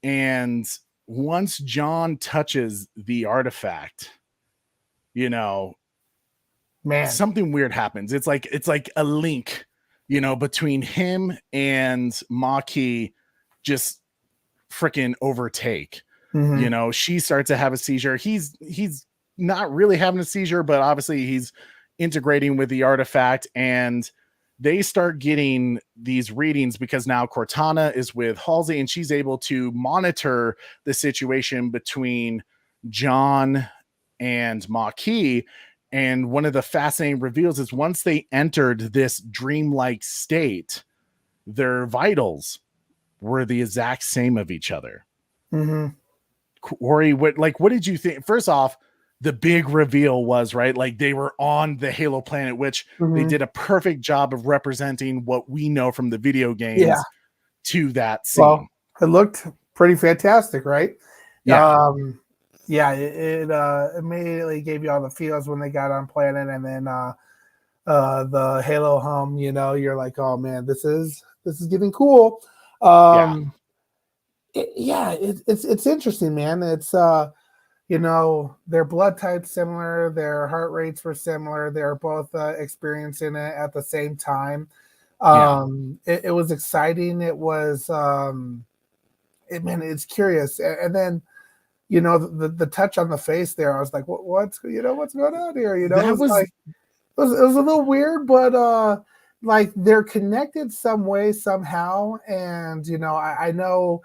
And once John touches the artifact, you know, man, something weird happens. It's like a link, you know, between him and Maquis just freaking overtake. You know, she starts to have a seizure. He's not really having a seizure, but obviously he's integrating with the artifact, and they start getting these readings because now Cortana is with Halsey, and she's able to monitor the situation between John and Maquis. And one of the fascinating reveals is once they entered this dreamlike state, their vitals were the exact same of each other. Corey, what did you think? First off, the big reveal was, right? Like they were on the Halo planet, which they Mhm. did a perfect job of representing what we know from the video games Yeah. to that scene. Well, it looked pretty fantastic, right? Yeah. Yeah, it immediately gave you all the feels when they got on planet, and then the Halo hum, you're like, oh man, this is getting cool. Yeah. It's interesting, man. It's their blood types similar, their heart rates were similar, they're both experiencing it at the same time. Yeah. It was exciting. It was it's curious. And then the touch on the face there, I was like, what's going on here? It That was was like it was a little weird, but like they're connected some way somehow. And I know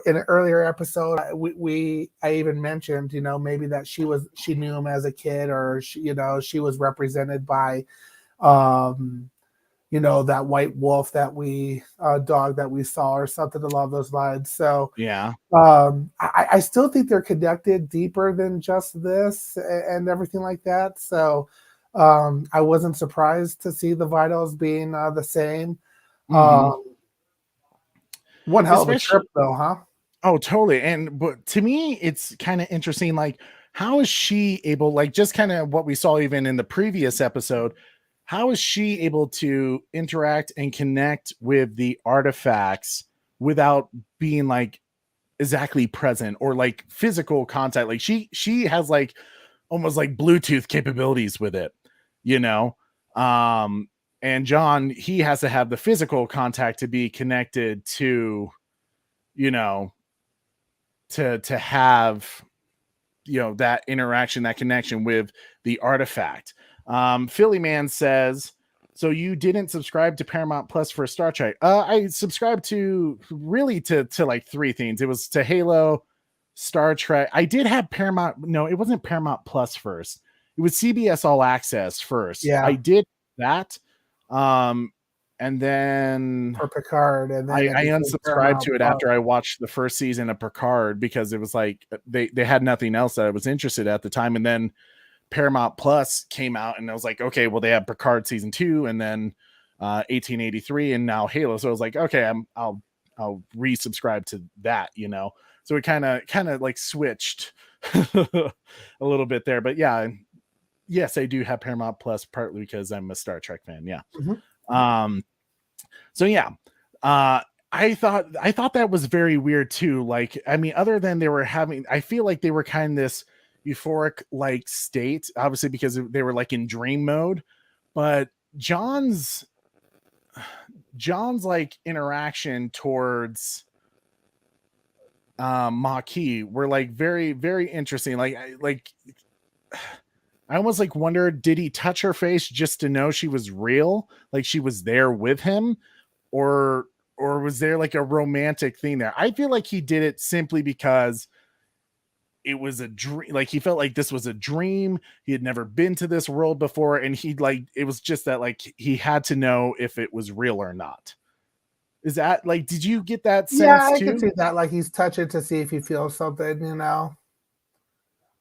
in an earlier episode I even mentioned maybe that she knew him as a kid, or she was represented by um that white wolf that we dog that we saw, or something along those lines. So yeah. I still think they're connected deeper than just this and everything like that. So I wasn't surprised to see the vitals being the same. Mm-hmm. One hell of a Especially trip, though, huh? Oh, totally. But to me, it's kind of interesting. Like, how is she able, like, just kind of what we saw even in the previous episode, how is she able to interact and connect with the artifacts without being like exactly present or like physical contact? Like she has like almost like Bluetooth capabilities with it, you know? Um, and John, he has to have the physical contact to be connected to, you know, to have that interaction, that connection with the artifact. Philly Man says, so you didn't subscribe to Paramount Plus for Star Trek? I subscribed to like three things. It was to Halo, Star Trek. I did have Paramount. No, it wasn't Paramount Plus first. It was CBS All Access first. I Yeah, did that. And then for Picard, and then it I became unsubscribed Paramount to it Plus. after I watched the first season of Picard because it was like they had nothing else that I was interested in at the time. And then Paramount Plus came out, and I was like, okay, well, they have Picard season 2, and then 1883, and now Halo. So I was like, okay, I'll resubscribe to that, So it kind of like switched a little bit there, but yeah, yes, I do have Paramount Plus partly because I'm a Star Trek fan. Yeah. Mhm. So yeah, I thought that was very weird too. Like, I mean, other than I feel like they were kind of this euphoric like state, obviously because they were like in dream mode, but John's like interaction towards Maquis were like very, very interesting. Like, I almost like wondered, did he touch her face just to know she was real? Like she was there with him? Or was there like a romantic thing there? I feel like he did it simply because it was a dream. Like he felt like this was a dream. He had never been to this world before, and it was just that like he had to know if it was real or not. Is that like, did you get that Yeah, sense I could too? see that. Like he's touching to see if he feels something, type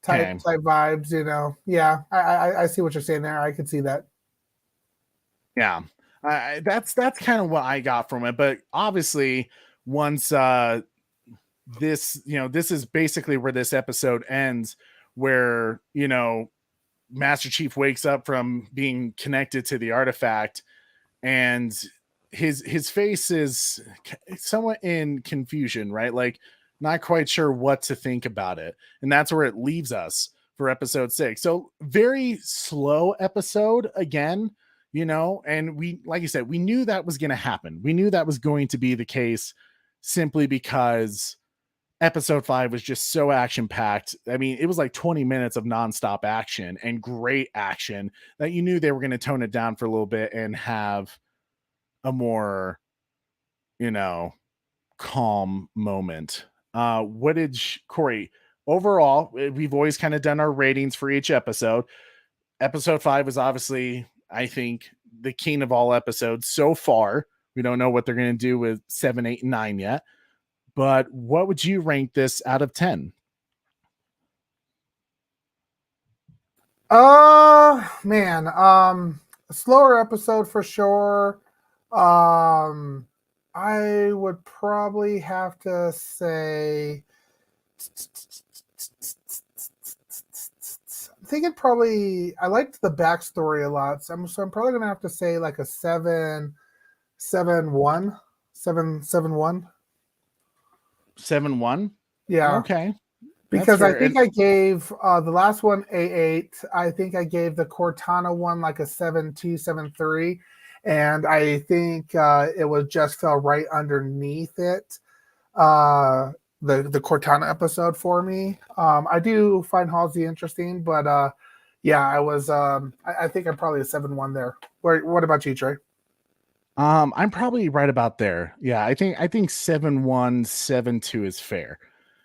Okay. vibes. Yeah, I see what you're saying there. I could see that. Yeah. That's kind of what I got from it. But obviously, once this is basically where this episode ends, where Master Chief wakes up from being connected to the artifact, and his face is somewhat in confusion, right? Like not quite sure what to think about it. And that's where it leaves us for episode 6. So very slow episode again, and we, like you said, we knew that was going to happen. We knew that was going to be the case simply because episode 5 was just so action packed. I mean, it was like 20 minutes of nonstop action and great action that you knew they were going to tone it down for a little bit and have a more, calm moment. What did Corey overall? We've always kind of done our ratings for each episode. Episode 5 was obviously, I think, the king of all episodes so far. We don't know what they're going to do with 7, 8, and 9 yet. But what would you rank this out of 10? Man, a slower episode for sure. I would probably have to say, I'm thinking probably I liked the backstory a lot, so I'm probably gonna have to say like a 7-1, 7-1. 7-1. Yeah, Okay, that's because I fair. think And I gave the last one A8. I think I gave the Cortana one like a 7-2, 7-3, and I think it was just fell right underneath it. Uh, the Cortana episode for me. I do find Halsey interesting, but yeah, I was. I think I'm probably a 7-1 there. What about you, Trey? I'm probably right about there. Yeah, I think 7-1, 7-2 is fair.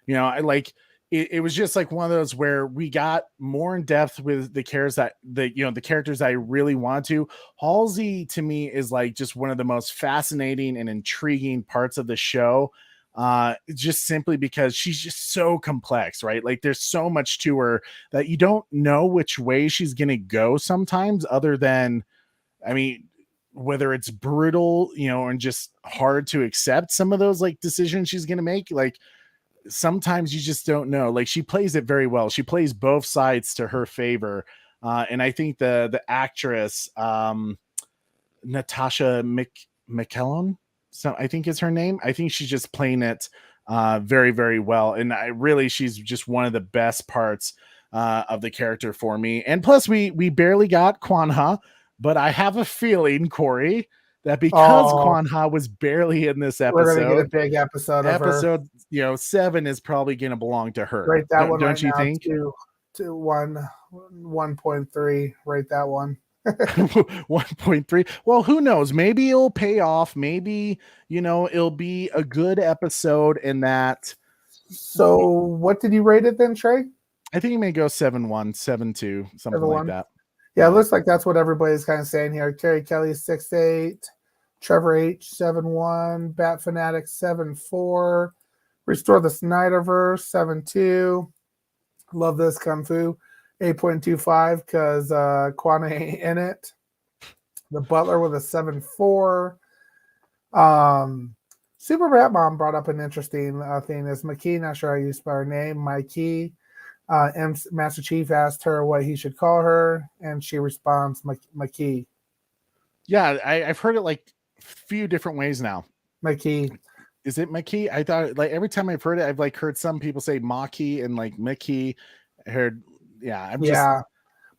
I like it was just like one of those where we got more in depth with the characters I really want to. Halsey to me is like just one of the most fascinating and intriguing parts of the show. Just simply because she's just so complex, right? Like there's so much to her that you don't know which way she's gonna go sometimes, other than, I mean, whether it's brutal, and just hard to accept some of those like decisions she's going to make. Like sometimes you just don't know. Like she plays it very well. She plays both sides to her favor. And I think the actress, Natasha McKellon, so I think is her name. I think she's just playing it very, very well. And she's just one of the best parts of the character for me. And plus we barely got Kwanha, but I have a feeling, Corey, that because Oh, Kwanha was barely in this we're gonna get a episode, big episode of her. 7 is probably going to belong to her. Rate that one Don't right you now. think? 1.3. Rate that one. 1.3. Well, who knows? Maybe it'll pay off. Maybe, it'll be a good episode in that. So, what did you rate it then, Trey? I think you may go 7-1, 7-2, something 7-1. like that. Yeah, it looks like that's what everybody's kind of saying here. Terry Kelly 6-8, Trevor H 7-1, Bat Fanatic 7-4, Restore the Snyderverse 7-2. Love this Kung Fu 8.25 because Kwana ain't in it. The Butler with a 7-4. Super Bat Mom brought up an interesting thing. Is McKee, not sure how you spell her name, Mikey. Master Chief asked her what he should call her, and she responds, McKee. Yeah, I've heard it like a few different ways now. McKee. Is it McKee? I thought like every time I've heard it, I've like heard some people say Maki and like Mickey. I heard, yeah,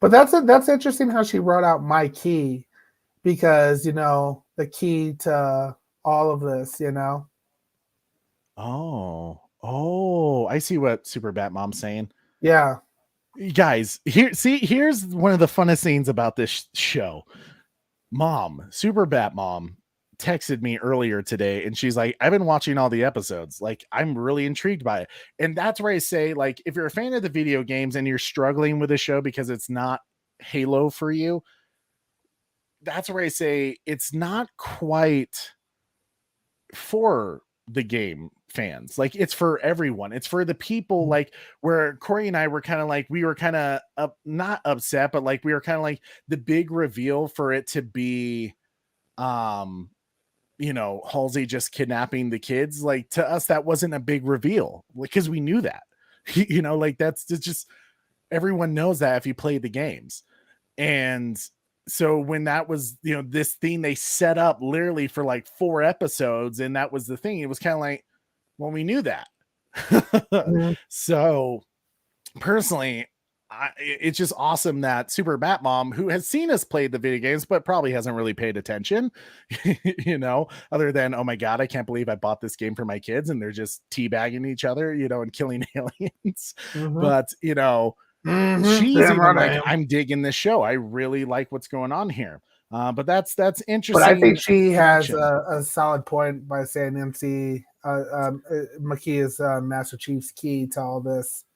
but that's interesting how she wrote out my key, because the key to all of this. Oh, I see what Super Bat Mom's saying. Yeah. You guys, here's one of the funnest scenes about this show. Super Bat Mom texted me earlier today and she's like, I've been watching all the episodes. Like, I'm really intrigued by it. And that's where I say, like, if you're a fan of the video games and you're struggling with the show because it's not Halo for you, that's where I say it's not quite for the game fans. Like, it's for everyone. It's for the people, like where Corey and I were kind of like, we were kind of not upset, but like we were kind of like the big reveal for it to be Halsey just kidnapping the kids. Like, to us, that wasn't a big reveal because we knew that. Like that's just, everyone knows that if you play the games. And so when that was, this thing they set up literally for like 4 episodes, and that was the thing, it was kind of like, well, we knew that. Mm-hmm. So personally, it's just awesome that Super Bat Mom, who has seen us play the video games, but probably hasn't really paid attention, other than, oh my God, I can't believe I bought this game for my kids and they're just teabagging each other, and killing aliens. Mm-hmm. But, she's Damn even right like, I'm digging this show. I really like what's going on here. But that's interesting. But I think she has a solid point by saying McKee is Master Chief's key to all this.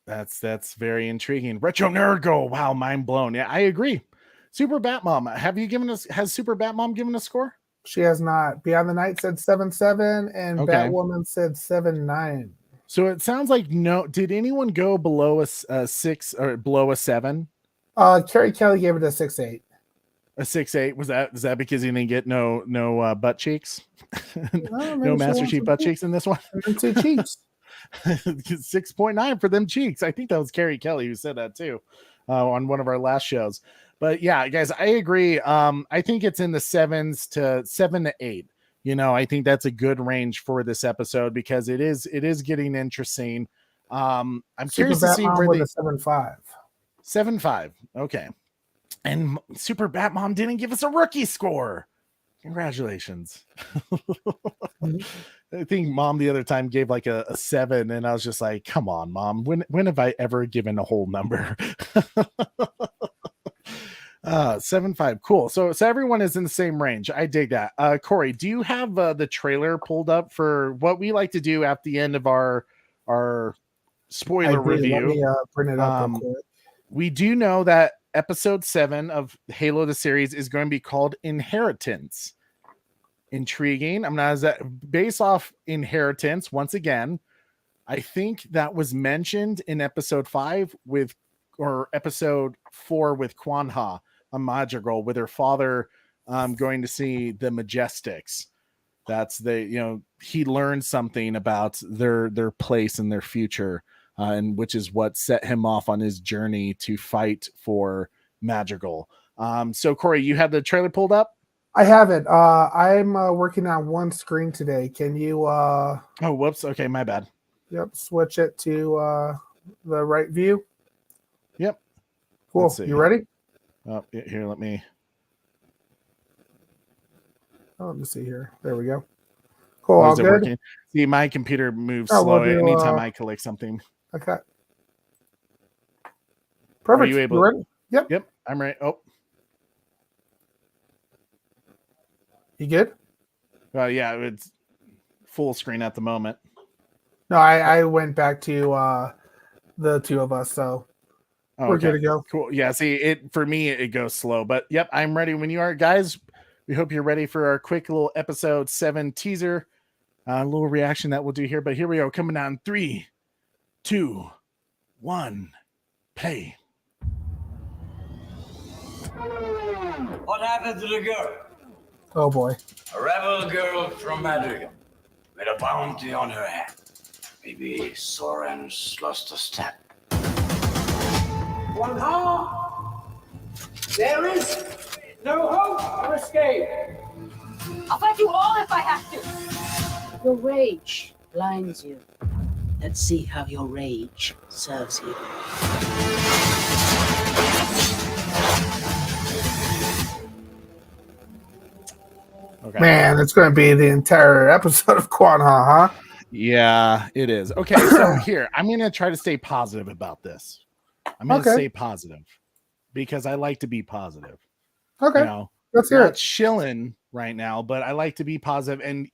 That's very intriguing. Retro Nerd Go. Wow, mind blown. Yeah, I agree. Super Bat Mom. Has Super Bat Mom given a score? She has not. Beyond the Night said 7-7, and Okay. Batwoman said 7-9. So it sounds like no. Did anyone go below a 6 or below a 7? Carrie Kelly gave it a 6.8. A 6.8. Is that because he didn't get no butt cheeks? Well, No maybe she Master wants Chief some butt cheeks. cheeks in this one. And two cheeks. 6.9 for them cheeks. I think that was Carrie Kelly who said that too on one of our last shows. But yeah, guys, I agree. I think it's in the 7s to 7 to 8. I think that's a good range for this episode because it is getting interesting. I'm Super curious to see Batmom where with they a 7.5. 7.5. Okay. And Super Batmom didn't give us a rookie score. Congratulations. I think Mom the other time gave like a 7, and I was just like, come on, Mom. When have I ever given a whole number? 7.5. Cool. So everyone is in the same range. I dig that. Corey, do you have the trailer pulled up for what we like to do at the end of our spoiler review? Let me bring it up real quick. We do know that episode 7 of Halo the series is going to be called Inheritance. Intriguing. I'm not based off Inheritance once again. I think that was mentioned in episode 5 or episode 4 with Kwanha on Madrigal with her father going to see the Majestics. That's he learned something about their place and their future, and which is what set him off on his journey to fight for Madrigal. So Corey, you have the trailer pulled up? I have it. I'm working on one screen today. Can you oh, whoops. Okay, my bad. Yep, switch it to the right view. Yep. Cool. You ready? Here, let me see here. There we go. Cool. All good. Working? See, my computer moves slow anytime I click something. Okay. Perfect. Are you able? ready? Yep. I'm ready. Oh. You good? Yeah, it's full screen at the moment. No, I went back to the two of us, so we're good to go. Cool. Yeah, see, for me it goes slow, but yep, I'm ready when you are, guys. We hope you're ready for our quick little episode 7 teaser, a little reaction that we'll do here. But here we go, coming out in 3, 2, 1, play. What happened to the girl? Oh boy. A rebel girl from Madrigal with a bounty on her head. Maybe Soren's lost a step. One heart. There is no hope or escape. I'll fight you all if I have to. Your rage blinds you. Let's see how your rage serves you. Okay. Man, it's going to be the entire episode of Kwanha, huh? Yeah, it is. Okay, so here, I'm going to try to stay positive about this. I'm going to stay positive because I like to be positive. Okay. Let's hear it. Chilling right now, but I like to be positive. And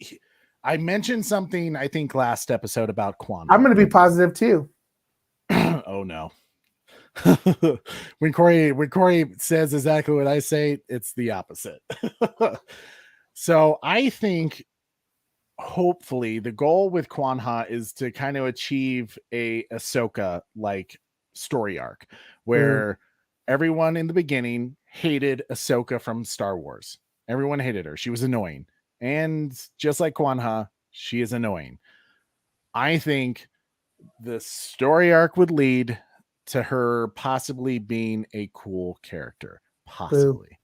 I mentioned something, I think, last episode about Kwanha. I'm going to be positive too. Oh, no. When Corey says exactly what I say, it's the opposite. So I think hopefully the goal with Kwanha is to kind of achieve a Ahsoka like story arc where everyone in the beginning hated Ahsoka from Star Wars. Everyone hated her. She was annoying. And just like Kwanha, she is annoying. I think the story arc would lead to her possibly being a cool character. Possibly.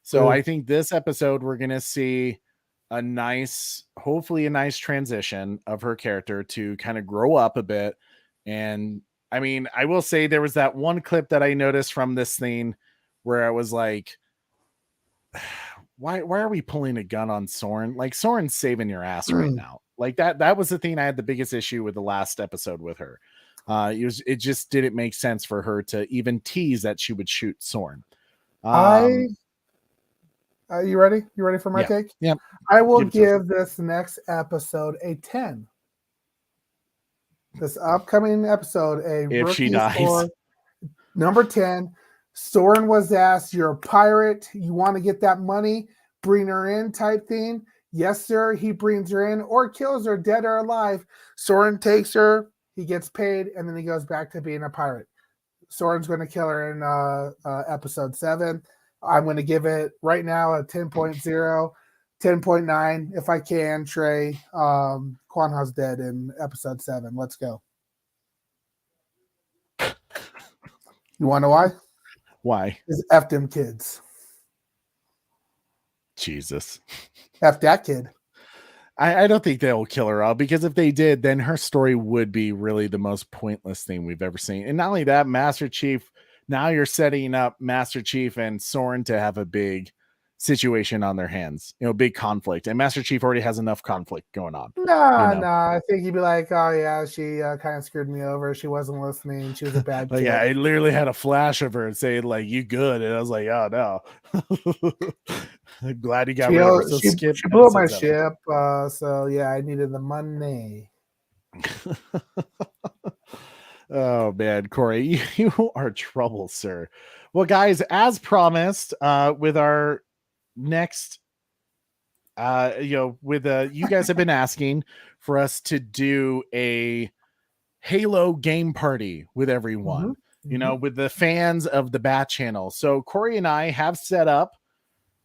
So I think this episode, we're going to see hopefully a nice transition of her character to kind of grow up a bit. And I mean, I will say there was that one clip that I noticed from this thing where I was like, why are we pulling a gun on Soren? Like, Soren's saving your ass right now. Like that was the thing I had the biggest issue with the last episode with her. It just didn't make sense for her to even tease that she would shoot Soren. You ready? You ready for my take? Yeah. I will give this next episode a 10. This upcoming episode, if she dies. Score, number 10. Soren was asked, you're a pirate. You want to get that money? Bring her in type thing. Yes, sir. He brings her in or kills her dead or alive. Soren takes her, he gets paid, and then he goes back to being a pirate. Soren's going to kill her in episode 7. I'm going to give it right now a 10.0, 10.9 if I can, Trey. Kwanha's dead in episode 7. Let's go. You want to know why? Why? It's F them kids. Jesus. F that kid. I don't think they'll kill her off, because if they did, then her story would be really the most pointless thing we've ever seen. And not only that, Master Chief, now you're setting up Master Chief and Soren to have a big situation on their hands, big conflict. And Master Chief already has enough conflict going on. Nah. I think he'd be like, oh, yeah, she kind of screwed me over. She wasn't listening. She was a bad kid. Yeah, I literally had a flash of her saying, like, you good. And I was like, oh, no. I'm glad he got rid of her. So she blew up my ship. So, yeah, I needed the money. Oh, man, Corey, you are trouble, sir. Well, guys, as promised, with our next, you guys have been asking for us to do a Halo game party with everyone, with the fans of the Bat Channel. So Corey and I have set up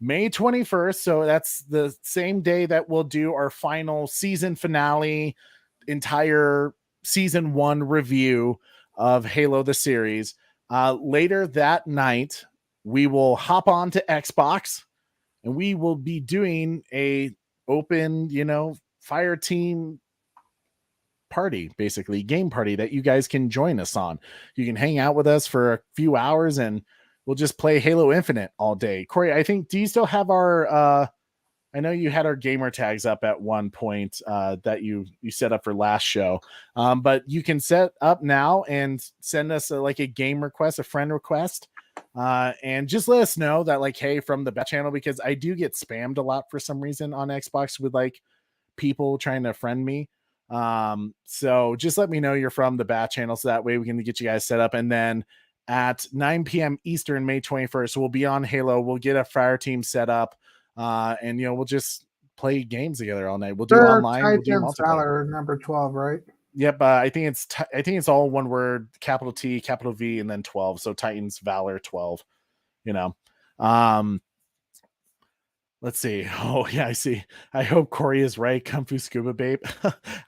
May 21st. So that's the same day that we'll do our final season finale, entire season 1 review of Halo the series. Later that night, we will hop on to Xbox and we will be doing a open, fire team party, basically game party that you guys can join us on. You can hang out with us for a few hours and we'll just play Halo Infinite all day. Corey, I think, do you still have our, I know you had our gamer tags up at one point that you set up for last show, but you can set up now and send us a game request, a friend request, and just let us know that hey, from the Bat Channel, because I do get spammed a lot for some reason on Xbox with people trying to friend me. So just let me know you're from the Bat Channel, so that way we can get you guys set up. And then at 9 p.m. Eastern, May 21st, we'll be on Halo. We'll get a fire team set up. And we'll just play games together all night. We'll do online. We'll do multiplayer. Number 12, right? Yep. I think it's all one word, capital T, capital V, and then 12. So Titans Valor 12. Let's see. Oh yeah, I see. I hope Corey is right. Kung Fu Scuba Babe.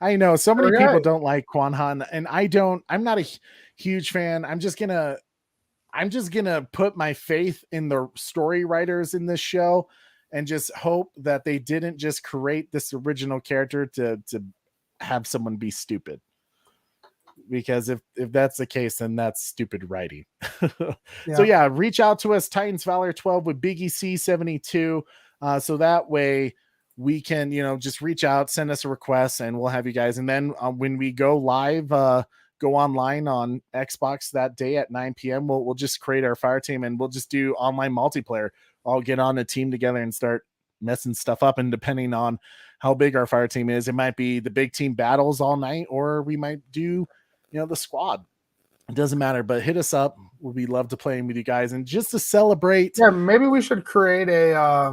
I know so many people don't like Quan Han, and I'm not a huge fan. I'm just gonna put my faith in the story writers in this show and just hope that they didn't just create this original character to have someone be stupid. Because if that's the case, then that's stupid writing. So yeah, reach out to us, Titans Valor 12 with Biggie C72. So that way we can, just reach out, send us a request, and we'll have you guys. And then when we go live, go online on Xbox that day at 9 p.m., we'll just create our fire team and we'll just do online multiplayer. I'll get on a team together and start messing stuff up. And depending on how big our fire team is, it might be the big team battles all night, or we might do, the squad. It doesn't matter, but hit us up. We'd love to play with you guys. And just to celebrate. Yeah, maybe we should create a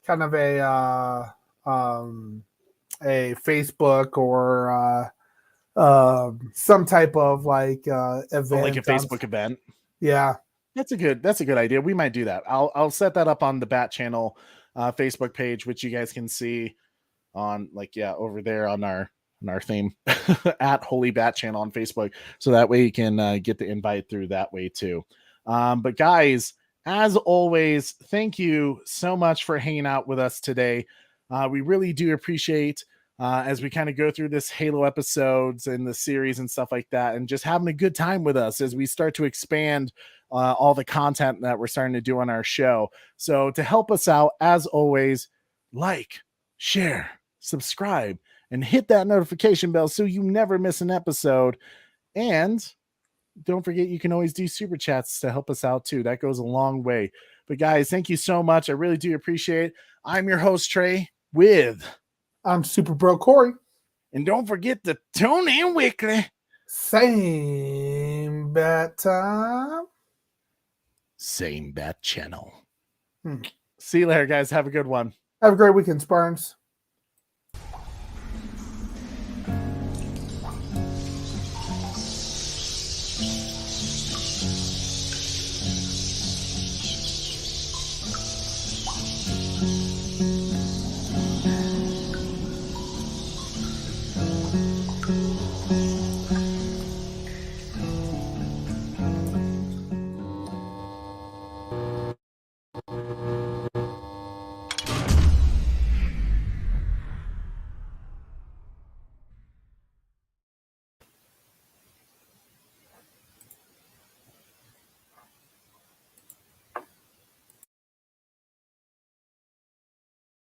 kind of a Facebook or some type of event. Like a Facebook event. Yeah. That's a good idea. We might do that. I'll set that up on the Bat Channel Facebook page, which you guys can see on over there on our theme at Holy Bat Channel on Facebook. So that way you can get the invite through that way too. But guys, as always, thank you so much for hanging out with us today. We really do appreciate as we kind of go through this Halo episodes and the series and stuff like that, and just having a good time with us as we start to expand all the content that we're starting to do on our show. So to help us out, as always, share, subscribe, and hit that notification bell so you never miss an episode. And don't forget, you can always do super chats to help us out too. That goes a long way. But guys, thank you so much. I really do appreciate it. I'm your host, Trey, I'm Super Bro Corey. And don't forget to tune in weekly. Same bat time. Same Bat Channel. See you later, guys. Have a good one. Have a great weekend, Spartans.